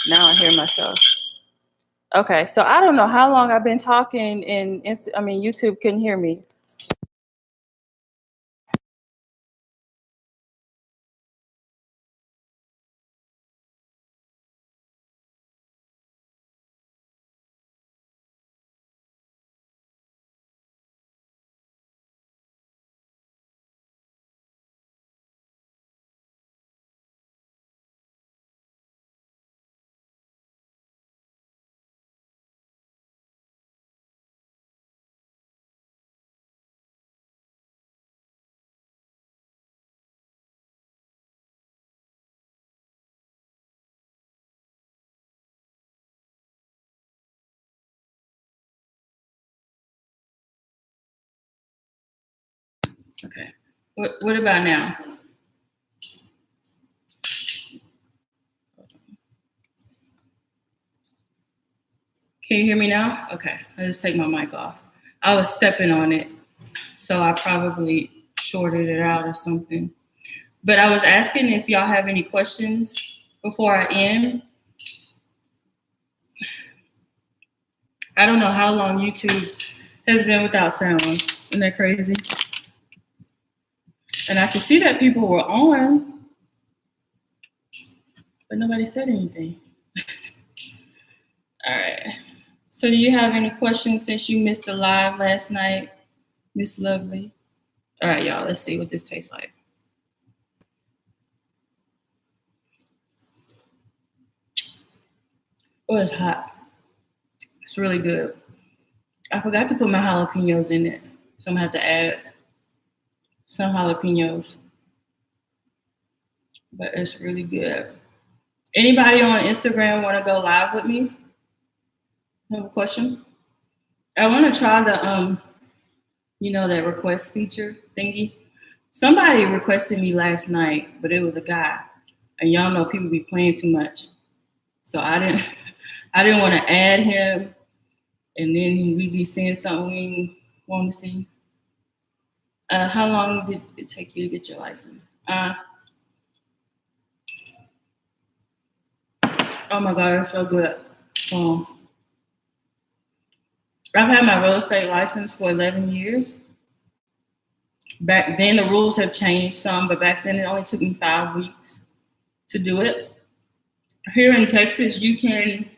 Now I hear myself. Okay, so I don't know how long I've been talking and YouTube couldn't hear me. Okay. What about now? Can you hear me now? Okay. I'll just take my mic off. I was stepping on it, so I probably shorted it out or something. But I was asking if y'all have any questions before I end. I don't know how long YouTube has been without sound. Isn't that crazy? And I could see that people were on, but nobody said anything. All right. So do you have any questions since you missed the live last night, Miss Lovely? All right, y'all, let's see what this tastes like. Oh, it's hot. It's really good. I forgot to put my jalapenos in it, so I'm gonna have to add some jalapenos. But it's really good. Anybody on Instagram want to go live with me? Have a question? I want to try the that request feature thingy. Somebody requested me last night, but it was a guy, and y'all know people be playing too much, so I didn't want to add him, and then we be seeing something we want to see. How long did it take you to get your license? Oh my God, it's so good. I've had my real estate license for 11 years. Back then, the rules have changed some, but back then it only took me 5 weeks to do it. Here in Texas, you can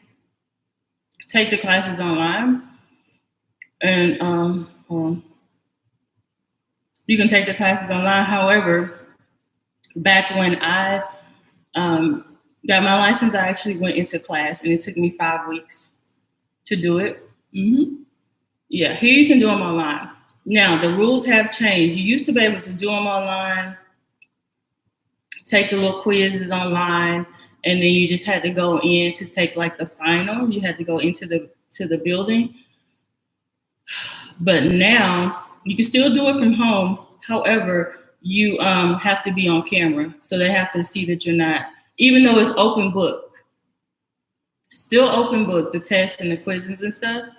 take the classes online, and you can take the classes online. However, back when I got my license, I actually went into class, and it took me 5 weeks to do it. Yeah, here you can do them online. Now, the rules have changed. You used to be able to do them online, take the little quizzes online, and then you just had to go in to take like the final. You had to go into the building. But now you can still do it from home. However, you have to be on camera. So they have to see that you're not, even though it's open book, still open book, the tests and the quizzes and stuff,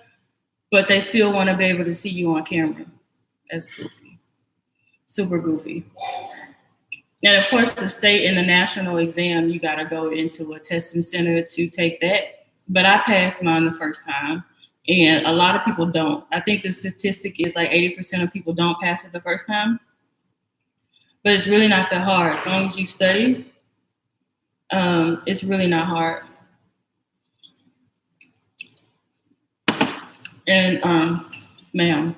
but they still want to be able to see you on camera. That's goofy. Super goofy. And of course, the state and the national exam, you got to go into a testing center to take that. But I passed mine the first time, and a lot of people don't. I think the statistic is like 80% of people don't pass it the first time. But it's really not that hard. As long as you study, it's really not hard. And ma'am,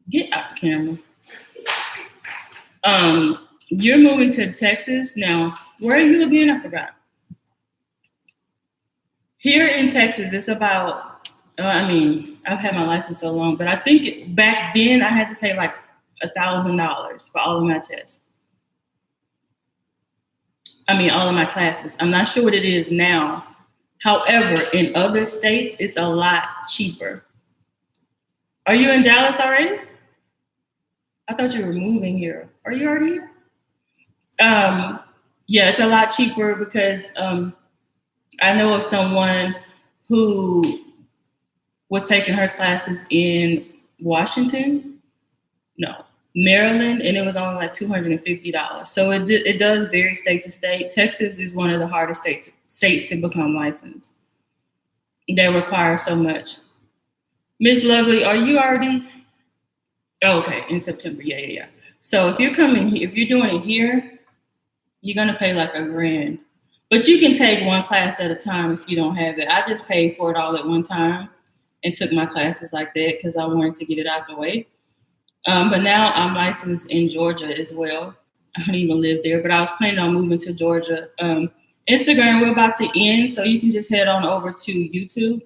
get out the camera. You're moving to Texas now. Where are you again? I forgot. Here in Texas, it's about, I've had my license so long, but I think back then I had to pay like $1,000 for all of my tests. All of my classes. I'm not sure what it is now. However, in other states, it's a lot cheaper. Are you in Dallas already? I thought you were moving here. Are you already here? Yeah, it's a lot cheaper because I know of someone who was taking her classes in Washington. No, Maryland, and it was only like $250. So it does vary state to state. Texas is one of the hardest states to become licensed. They require so much. Miss Lovely, are you already? Oh, okay, in September. Yeah. So if you're coming here, if you're doing it here, you're gonna pay like $1,000. But you can take one class at a time if you don't have it. I just paid for it all at one time and took my classes like that because I wanted to get it out the way. But now I'm licensed in Georgia as well. I don't even live there, but I was planning on moving to Georgia. Instagram, we're about to end, so you can just head on over to YouTube,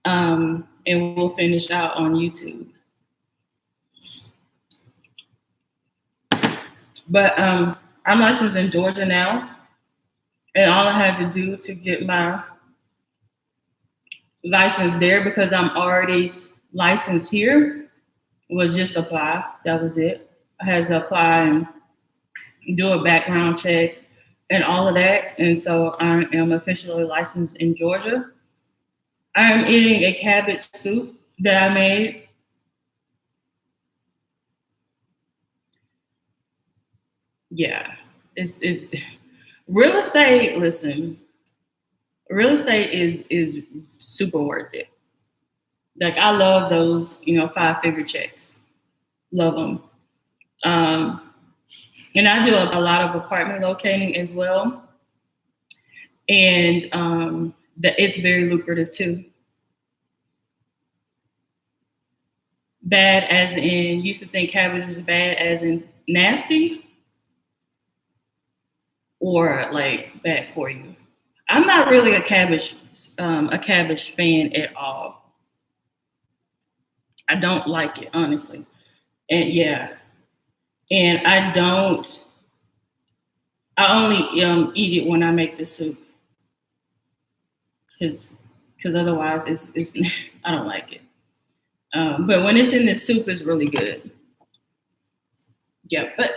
and we'll finish out on YouTube. But I'm licensed in Georgia now, and all I had to do to get my license there, because I'm already licensed here, was just apply. That was it. I had to apply and do a background check and all of that. And so I am officially licensed in Georgia. I am eating a cabbage soup that I made. Yeah, it's real estate. Listen, real estate is super worth it. Like, I love those, 5-figure checks. Love them. And I do a lot of apartment locating as well. And it's very lucrative too. Bad as in, used to think cabbage was bad as in nasty, or like bad for you. I'm not really a cabbage fan at all. I don't like it, honestly. And yeah. And I only eat it when I make the soup. Because otherwise it's I don't like it. But when it's in the soup, it's really good. Yeah, but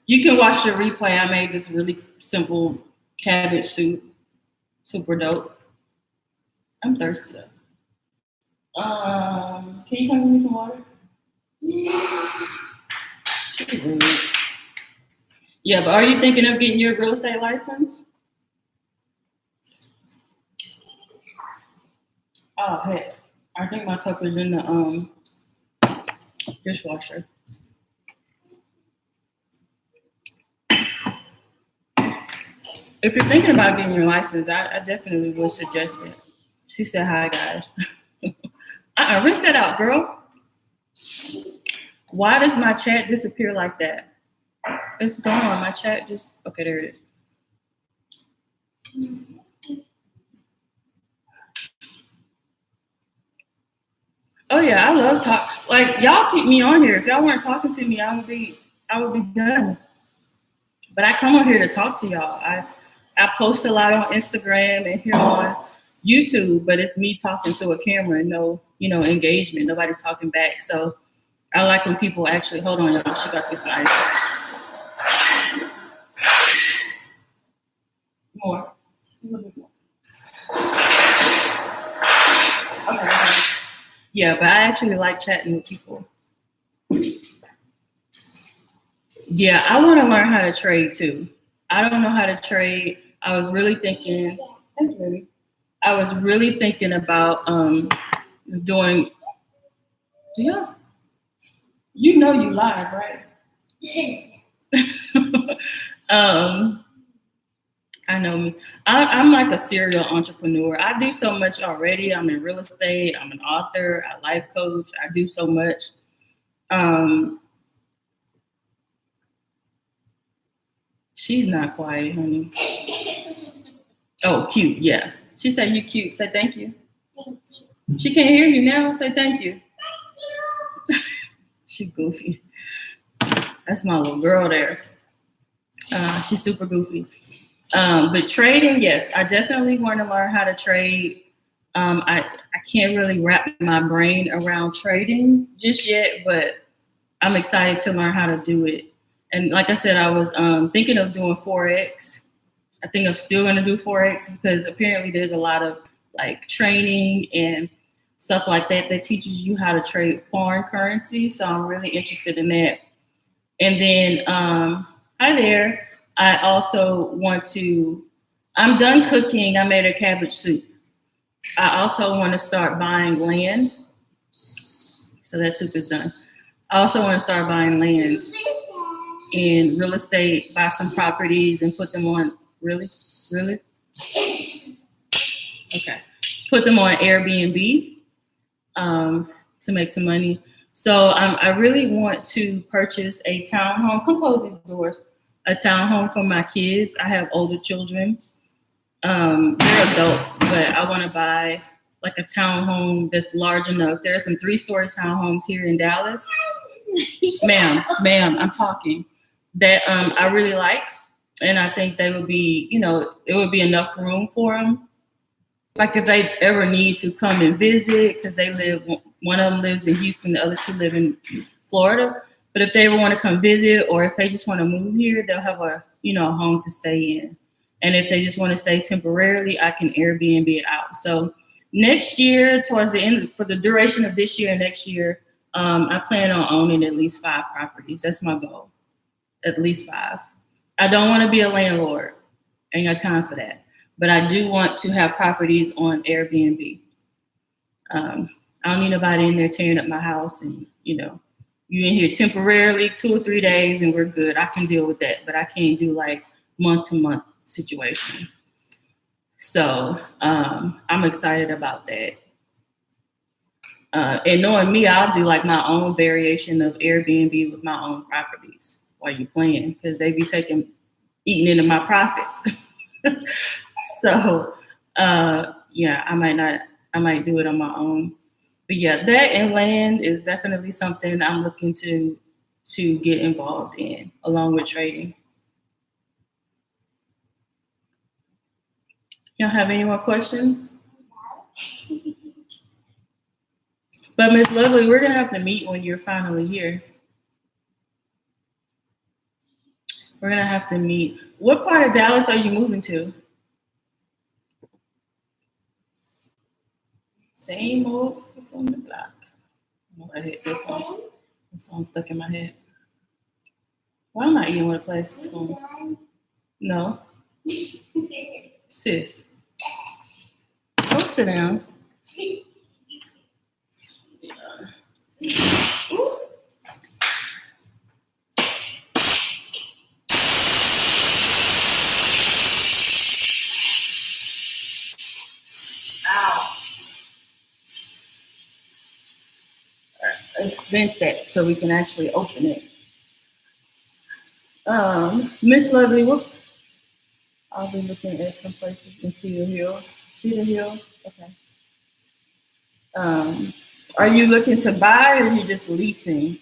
you can watch the replay. I made this really simple cabbage soup. Super dope. I'm thirsty though. Can you come give me some water? Yeah, but are you thinking of getting your real estate license? Oh, heck. I think my cup is in the dishwasher. If you're thinking about getting your license, I definitely would suggest it. She said, hi, guys. Rinse that out, girl. Why does my chat disappear like that? It's gone. My chat just, okay, there it is. Oh yeah, I love talk. Like, y'all keep me on here. If y'all weren't talking to me, I would be done. But I come on here to talk to y'all. I post a lot on Instagram and here on YouTube, but it's me talking to a camera and no, engagement. Nobody's talking back. So I like when people actually, hold on, y'all. She got this nice. More. A little bit more. Okay. Yeah, but I actually like chatting with people. Yeah, I want to learn how to trade too. I don't know how to trade. I was really thinking about doing. You live, right? I know me. I'm like a serial entrepreneur. I do so much already. I'm in real estate. I'm an author, a life coach. I do so much. She's not quiet, honey. Oh, cute. Yeah. She said you cute. Say thank you. Thank you. She can't hear you now. Say thank you. Thank you. She goofy. That's my little girl there. She's super goofy. But trading, yes, I definitely want to learn how to trade. I can't really wrap my brain around trading just yet, but I'm excited to learn how to do it. And like I said, I was thinking of doing Forex. I think I'm still going to do Forex because apparently there's a lot of like training and stuff like that that teaches you how to trade foreign currency. So I'm really interested in that. And then, hi there. I also want to, I'm done cooking. I made a cabbage soup. I also want to start buying land. So that soup is done. I also want to start buying land in real estate, buy some properties and put them on, really? Okay. Put them on Airbnb to make some money. So I really want to purchase a townhome. Come close these doors. A townhome for my kids. I have older children. They're adults, but I want to buy like a townhome that's large enough. There are some 3-story townhomes here in Dallas. Ma'am, I'm talking. That I really like, and I think they would be, it would be enough room for them. Like if they ever need to come and visit, because one of them lives in Houston, the other 2 live in Florida. But if they ever want to come visit, or if they just want to move here, they'll have a home to stay in. And if they just want to stay temporarily, I can Airbnb it out. So next year, towards the end, for the duration of this year and next year, I plan on owning at least 5 properties. That's my goal, at least 5. I don't want to be a landlord. Ain't got time for that. But I do want to have properties on Airbnb. I don't need nobody in there tearing up my house and, you in here temporarily 2 or 3 days and we're good. I can deal with that, but I can't do like month-to-month situation. So I'm excited about that. And knowing me, I'll do like my own variation of Airbnb with my own properties while you're playing, because they be eating into my profits. So yeah, I might do it on my own. But yeah, that and land is definitely something I'm looking to get involved in, along with trading. You don't have any more questions? But Miss Lovely, we're gonna have to meet when you're finally here. We're gonna have to meet. What part of Dallas are you moving to? Same old on the block. I hit this song. This song stuck in my head. Why am I eating with a place? No. Sis. Don't sit down. Let's vent that so we can actually open it. Miss Lovely, I'll be looking at some places in Cedar Hill. Cedar Hill? Okay. Are you looking to buy or are you just leasing?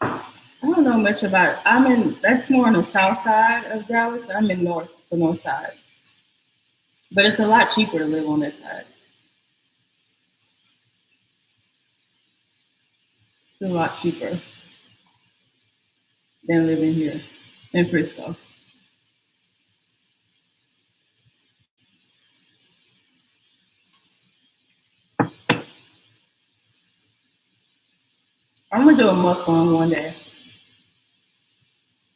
I don't know much about it. That's more on the south side of Dallas. I'm in the north side. But it's a lot cheaper to live on this side. It's a lot cheaper than living here in Frisco. I'm gonna do a mukbang one day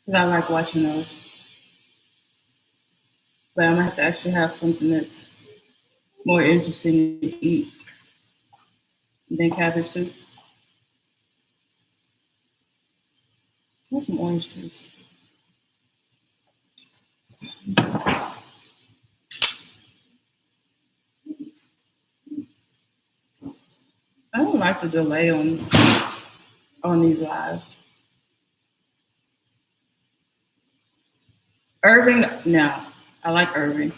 because I like watching those. But I'm gonna have to actually have something that's more interesting to eat than cabbage soup. What's some orange juice? I don't like the delay on these lives. Irving, no, I like Irving.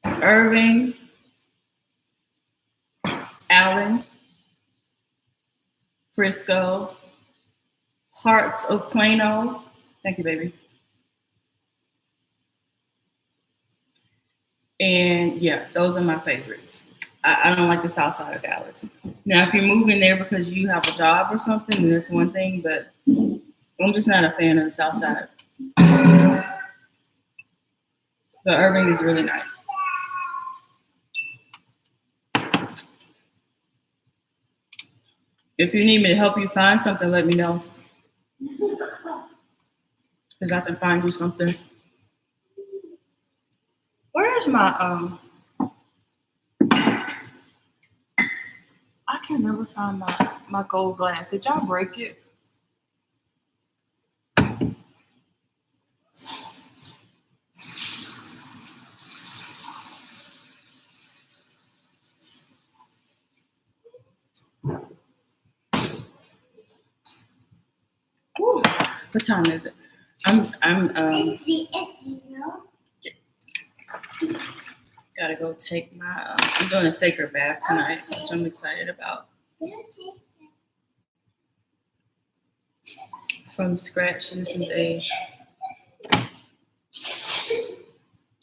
Irving, Allen, Frisco, parts of Plano. Thank you, baby. And yeah, those are my favorites. I don't like the south side of Dallas. Now, if you're moving there because you have a job or something, then that's one thing, but I'm just not a fan of the south side. But Irving is really nice. If you need me to help you find something, let me know. Because I can find you something. Where's my I can never find my gold glass. Did y'all break it? Woo. What time is it? Gotta go take my I'm doing a sacred bath tonight, which I'm excited about. From scratch. This is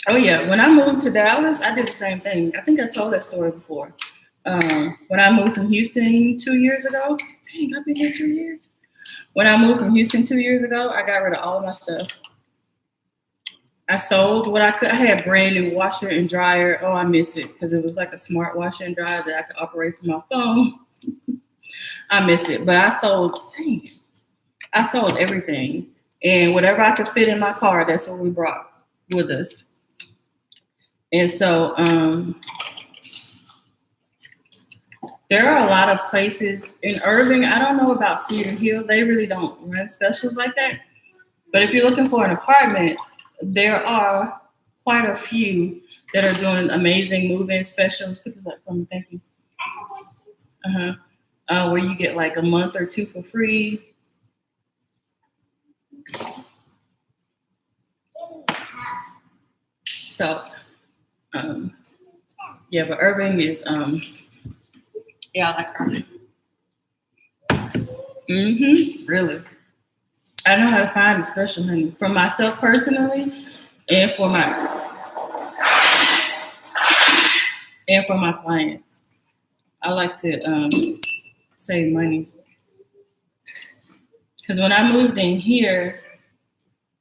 oh yeah, when I moved to Dallas, I did the same thing. I think I told that story before. When I moved from Houston 2 years ago, dang, I've been here 2 years. When I moved from Houston 2 years ago, I got rid of all of my stuff. I sold what I could. I had brand new washer and dryer. Oh, I miss it because it was like a smart washer and dryer that I could operate from my phone. I miss it, but I sold everything. And whatever I could fit in my car, that's what we brought with us. And so there are a lot of places in Irving. I don't know about Cedar Hill. They really don't run specials like that. But if you're looking for an apartment, there are quite a few that are doing amazing move-in specials. Put this up for me, thank you. Where you get like a month or two for free. So, yeah, but Irving is, yeah, I like Irving. Really. I know how to find a special, honey, for myself personally, and for my clients. I like to save money because when I moved in here,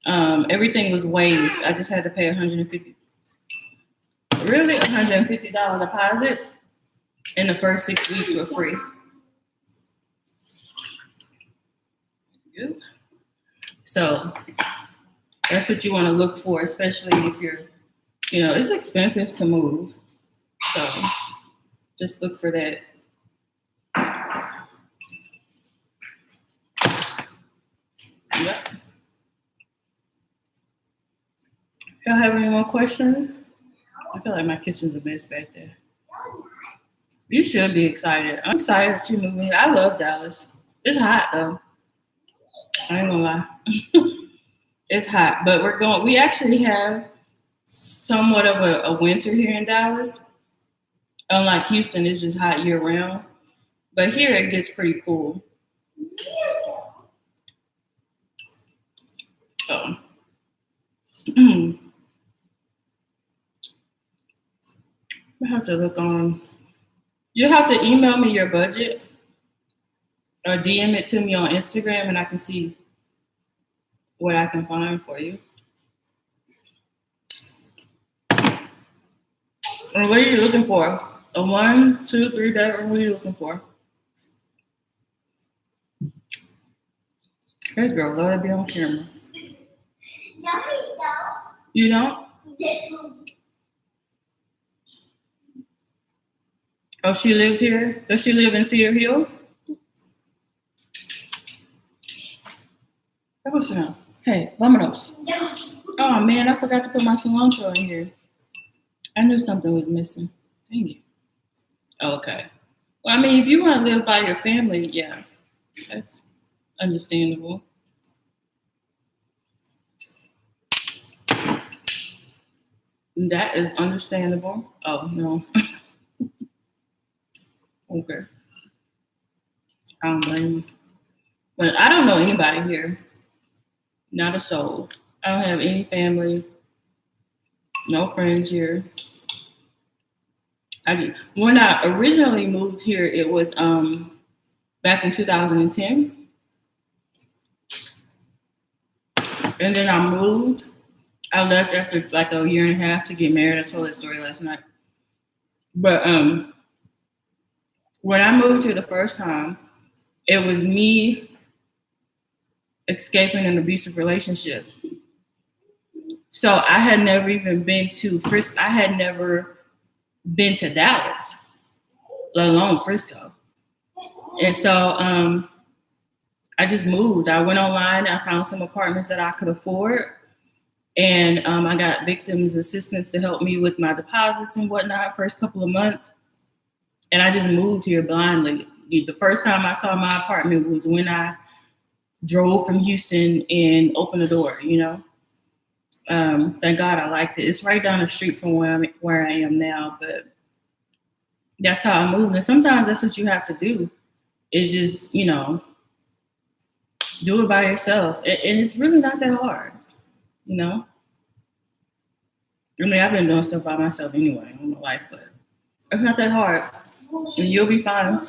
everything was waived. I just had to pay $150 deposit, and the first 6 weeks were free. So that's what you want to look for, especially if you're, it's expensive to move. So just look for that. Yep. Y'all have any more questions? I feel like my kitchen's a mess back there. You should be excited. I'm excited that you're moving here. I love Dallas. It's hot though. I ain't gonna lie. It's hot, but we actually have somewhat of a winter here in Dallas. Unlike Houston, it's just hot year round. But here it gets pretty cool. So I have to look on. You have to email me your budget or DM it to me on Instagram and I can see what I can find for you. And what are you looking for? A 1, 2, 3 bedroom? What are you looking for? Hey girl, let it be on camera. No, you don't. You don't? Oh, she lives here? Does she live in Cedar Hill? What's now? Hey, vámonos. Oh man, I forgot to put my cilantro in here. I knew something was missing. Dang it. Okay. Well, I mean, if you want to live by your family, yeah, that's understandable. That is understandable. Oh, no. Okay. I don't blame you. But I don't know anybody here. Not a soul. I don't have any family. No friends here. When I originally moved here, it was back in 2010. And then I moved. I left after like a year and a half to get married. I told that story last night. But when I moved here the first time, it was me escaping an abusive relationship. So I had never even been to Frisco. I had never been to Dallas, let alone Frisco. And so I just moved. I went online. I found some apartments that I could afford. And I got victims assistance to help me with my deposits and whatnot first couple of months. And I just moved here blindly. The first time I saw my apartment was when I drove from Houston and opened the door, you know. Thank God I liked it. It's right down the street from where I am now, but that's how I moved. And sometimes that's what you have to do, is just, you know, do it by yourself. And it's really not that hard, you know. I mean, I've been doing stuff by myself anyway in my life, but it's not that hard. And you'll be fine.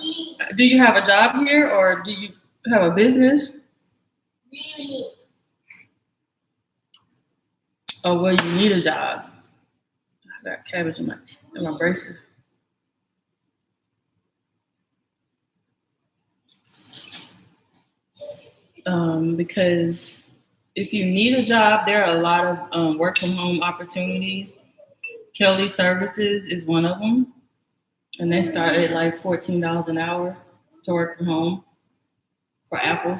Do you have a job here, or do you have a business? Oh, well, you need a job. I got cabbage in my braces. Because if you need a job, there are a lot of work from home opportunities. Kelly Services is one of them. And they start at like $14 an hour to work from home for Apple.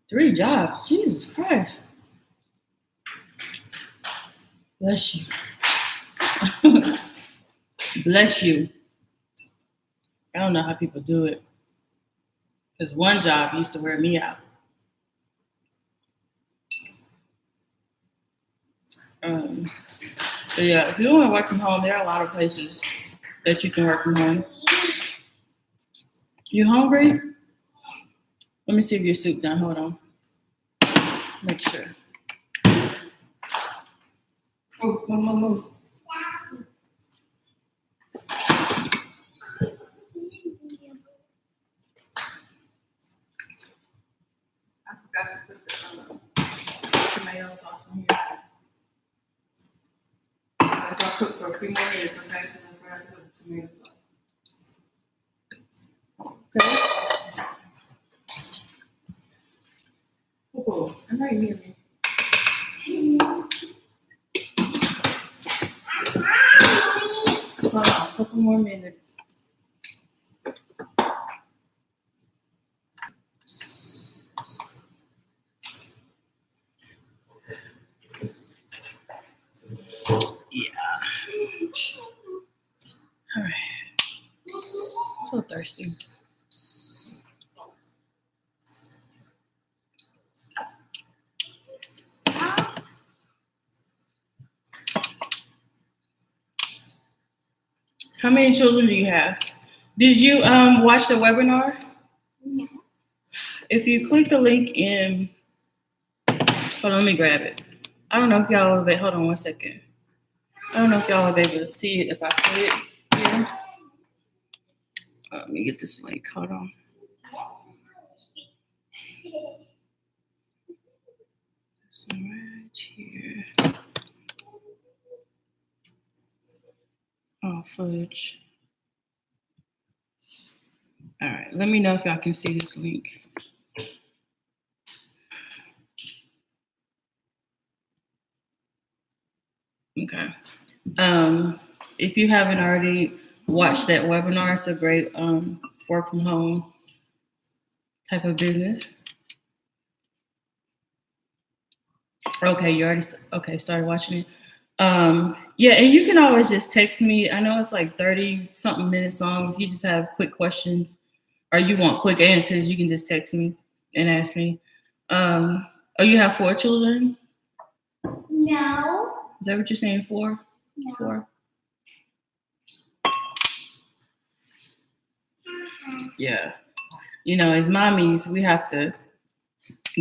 3 jobs, Jesus Christ. Bless you. Bless you. I don't know how people do it. Because one job used to wear me out. But yeah, if you want to work from home, there are a lot of places that you can work from home. You hungry? Let me see if your soup done. Hold on. Make sure. Oh, move. I forgot to put the tomato sauce in here. I'll cook for a few more minutes, okay? Because I forgot to put the tomato sauce. Okay. Oh, I know you hear me. Hold on, a couple more minutes. Yeah. All right. I'm so thirsty. How many children do you have? Did you watch the webinar? No. If you click the link in, hold on, let me grab it. I don't know if y'all will be, hold on one second. I don't know if y'all will be able to see it if I put it here. Let me get this link, hold on. So right here. Oh, fudge. All right, let me know if y'all can see this link. Okay. If you haven't already watched that webinar, it's a great work from home type of business. Okay, you already started watching it. Yeah, and you can always just text me. I know it's like 30-something minutes long. If you just have quick questions or you want quick answers, you can just text me and ask me. Oh, you have 4 children? No. Is that what you're saying, 4? No. 4? Yeah. You know, as mommies, we have to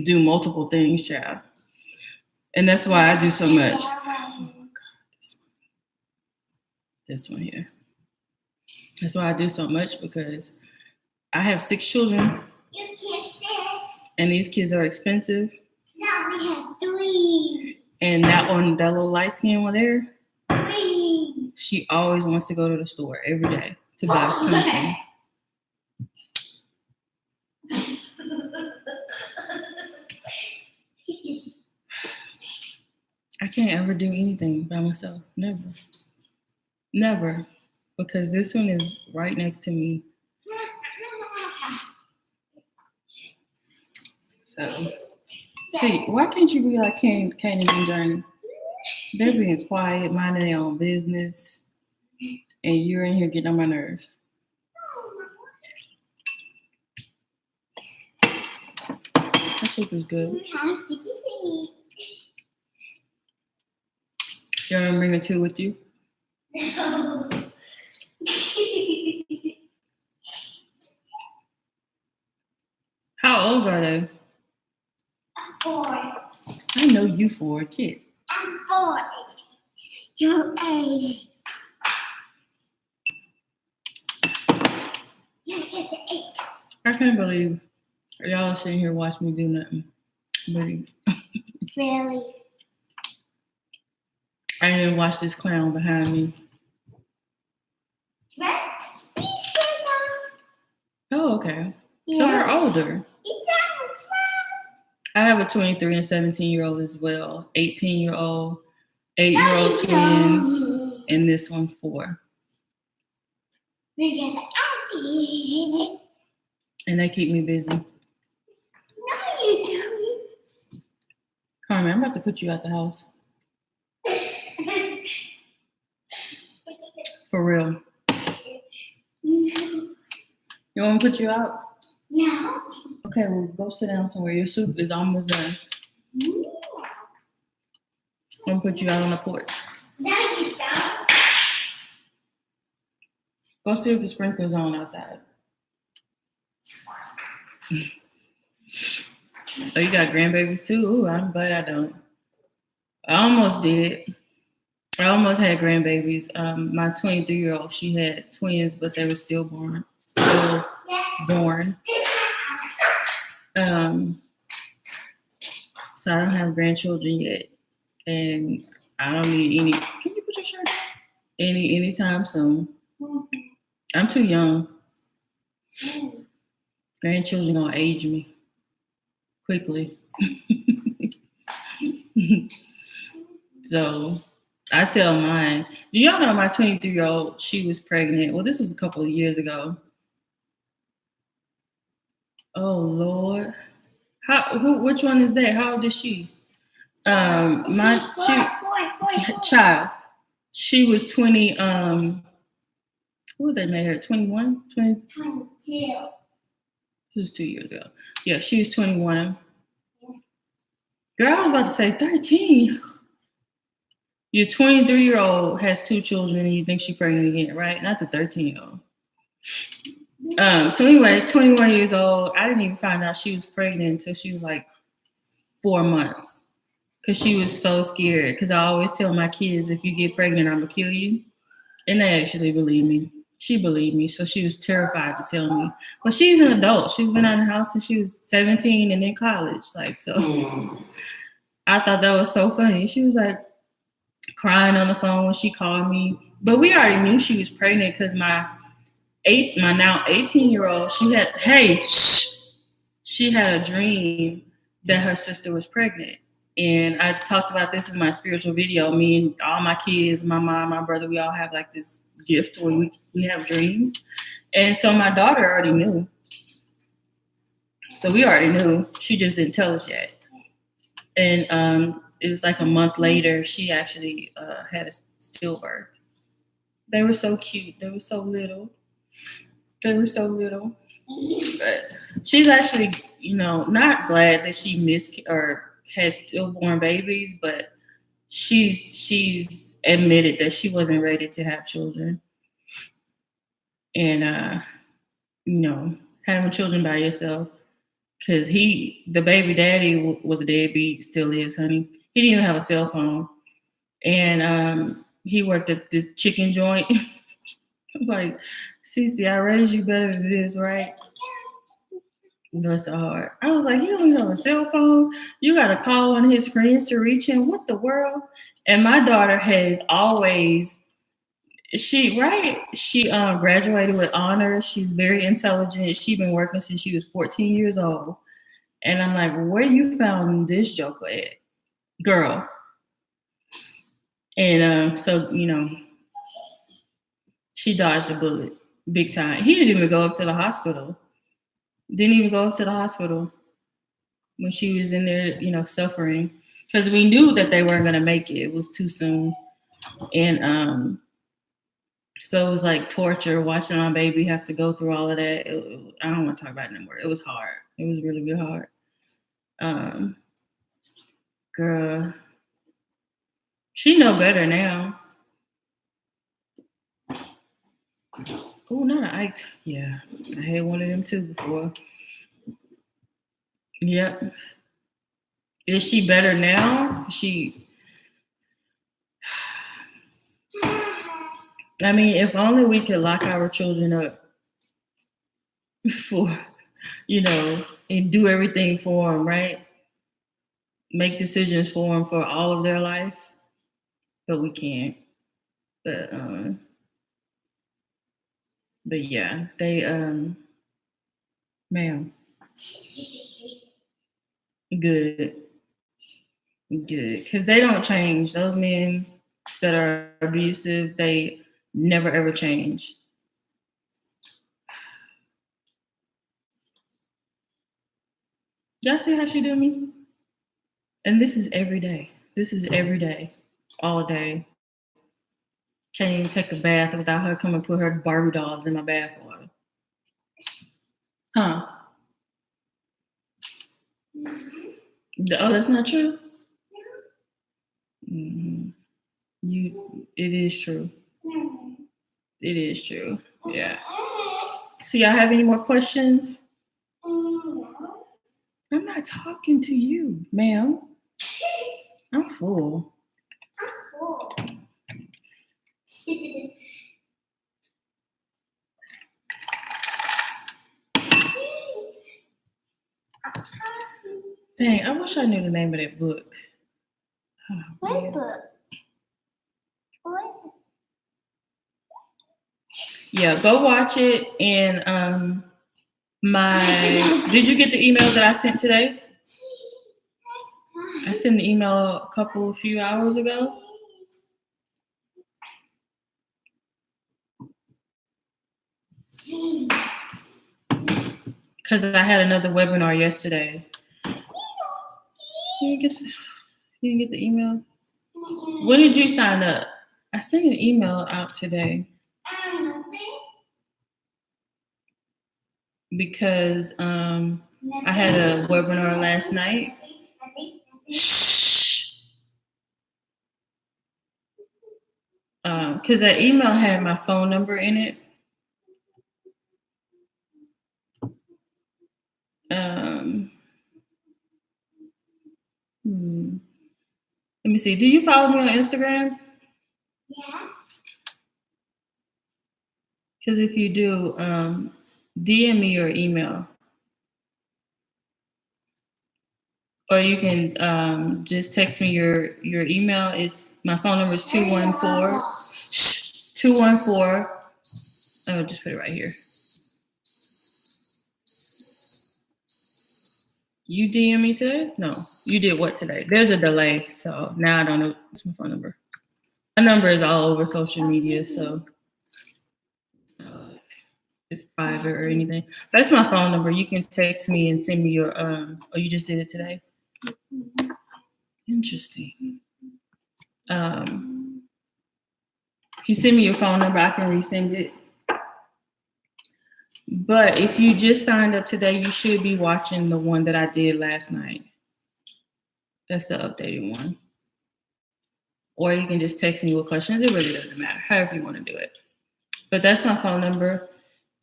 do multiple things, child. And that's why I do so much. Oh my God, this one here. That's why I do so much, because I have 6 children. You can't sit. And these kids are expensive. No, we have 3. And that one, that little light skin one there, Wee. she always wants to go to the store every day to buy something. I can't ever do anything by myself. Never. Never. Because this one is right next to me. So, see, why can't you be like Candy and Journey? They're being quiet, minding their own business, and you're in here getting on my nerves. That soup is good. You want to bring a two with you? No. How old are they? I'm 4. I know you for a kid. I'm 4. You're 8. You're 8. I can't believe y'all sitting here watching me do nothing. But Really? I didn't even watch this clown behind me. What? Oh, okay. So they're older. I have a 23 and 17-year-old as well. 18-year-old, 8-year-old twins, and this one 4. We got Auntie. And they keep me busy. No, you don't. Carmen, I'm about to put you out the house. For real. You want me to put you out? No. Okay, well, go sit down somewhere. Your soup is almost done. I'm going to put you out on the porch. No, you don't. Go see if the sprinkler's on outside. Oh, you got grandbabies too? Ooh, I'm glad I don't. I almost did. I almost had grandbabies. My 23-year-old, she had twins, but they were stillborn. So I don't have grandchildren yet, and I don't need any. Can you put your shirt on? Anytime soon. I'm too young. Grandchildren gonna age me quickly. So I tell mine. Do y'all know my 23-year-old? She was pregnant. Well, this was a couple of years ago. Oh Lord, which one is that? How old is she? Child. She was 20. What they made her? 21? 22. This was 2 years ago. Yeah, she was 21. Girl, I was about to say 13. Your 23-year-old has 2 children and you think she's pregnant again, right? Not the 13-year-old. So anyway, 21 years old. I didn't even find out she was pregnant until she was like 4 months. Because she was so scared. Because I always tell my kids, if you get pregnant, I'm going to kill you. And they actually believe me. She believed me. So she was terrified to tell me. But she's an adult. She's been out of the house since she was 17 and in college. Like, so I thought that was so funny. She was like crying on the phone when she called me. But we already knew she was pregnant because my now 18-year-old, she had a dream that her sister was pregnant. And I talked about this in my spiritual video. Me and all my kids, my mom, my brother, we all have like this gift where we have dreams. And so my daughter already knew. So we already knew. She just didn't tell us yet. And it was like a month later, she actually had a stillbirth. They were so cute. They were so little. But she's actually, not glad that she missed or had stillborn babies, but she's admitted that she wasn't ready to have children. And having children by yourself, because the baby daddy was a deadbeat, still is, honey. He didn't even have a cell phone, and he worked at this chicken joint. I'm like, Cece, I raised you better than this, right? Bless her heart. I was like, he don't even have a cell phone. You got to call one of his friends to reach him. What the world? And my daughter has always, she graduated with honors. She's very intelligent. She's been working since she was 14 years old. And I'm like, where you found this joker at, girl? And so, she dodged a bullet big time. He didn't even go up to the hospital. Didn't even go up to the hospital when she was in there, suffering. Because we knew that they weren't going to make it. It was too soon. And so it was like torture, watching my baby have to go through all of that. I don't want to talk about it anymore. It was hard. It was really, really hard. Girl, she know better now. Oh, not an Ike. Yeah, I had one of them too before. Yep. Is she better now? I mean, if only we could lock our children up for, and do everything for them, right? Make decisions for them for all of their life, but we can't. But yeah, they, ma'am. Good. Because they don't change. Those men that are abusive, they never ever change. Y'all see how she do me? And this is every day. This is every day, all day. Can't even take a bath without her coming put her Barbie dolls in my bath water. Huh? Oh, that's not true? Mm-hmm. It is true. It is true. Yeah. So y'all have any more questions? I'm not talking to you, ma'am. I'm full. Dang, I wish I knew the name of that book. Oh, What book? Yeah, go watch it. And did you get the email that I sent today? I sent the email a few hours ago. Because I had another webinar yesterday. You didn't get the email? When did you sign up? I sent an email out today. Because I had a webinar last night. Because that email had my phone number in it. Let me see. Do you follow me on Instagram? Yeah. Because if you do, DM me your email. Or you can just text me your email. My phone number is 214. Oh, just put it right here. You DM me today? No. You did what today? There's a delay, so now I don't know what's my phone number. My number is all over social media, so it's private or anything. That's my phone number. You can text me and send me your oh, you just did it today? Interesting. If you send me your phone number, I can resend it. But if you just signed up today, you should be watching the one that I did last night. That's the updated one. Or you can just text me with questions. It really doesn't matter, however you want to do it. But that's my phone number.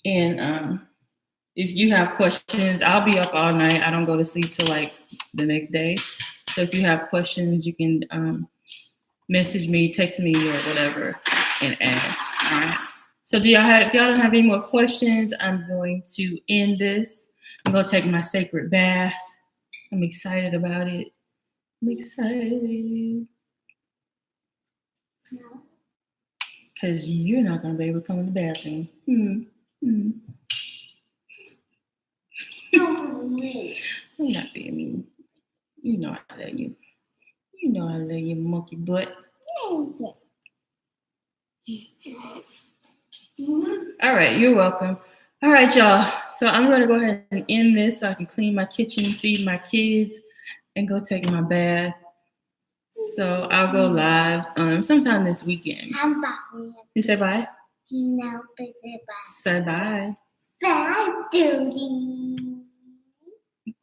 And if you have questions, I'll be up all night. I don't go to sleep till like the next day. So if you have questions, you can message me, text me, or whatever, and ask. All right. So if y'all don't have any more questions, I'm going to end this. I'm gonna take my sacred bath. I'm excited about it. I'm excited. No. Because you're not gonna be able to come in the bathroom. Don't me. I'm not being mean. You know I love you. You know I love you, monkey butt. All right, you're welcome. All right, y'all. So I'm gonna go ahead and end this so I can clean my kitchen, feed my kids, and go take my bath. So I'll go live sometime this weekend. I'm back. You say bye? No, bye. Say bye. Bye, Duty. What?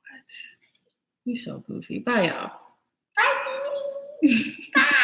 You're so goofy. Bye, y'all. Bye, Duty. Bye.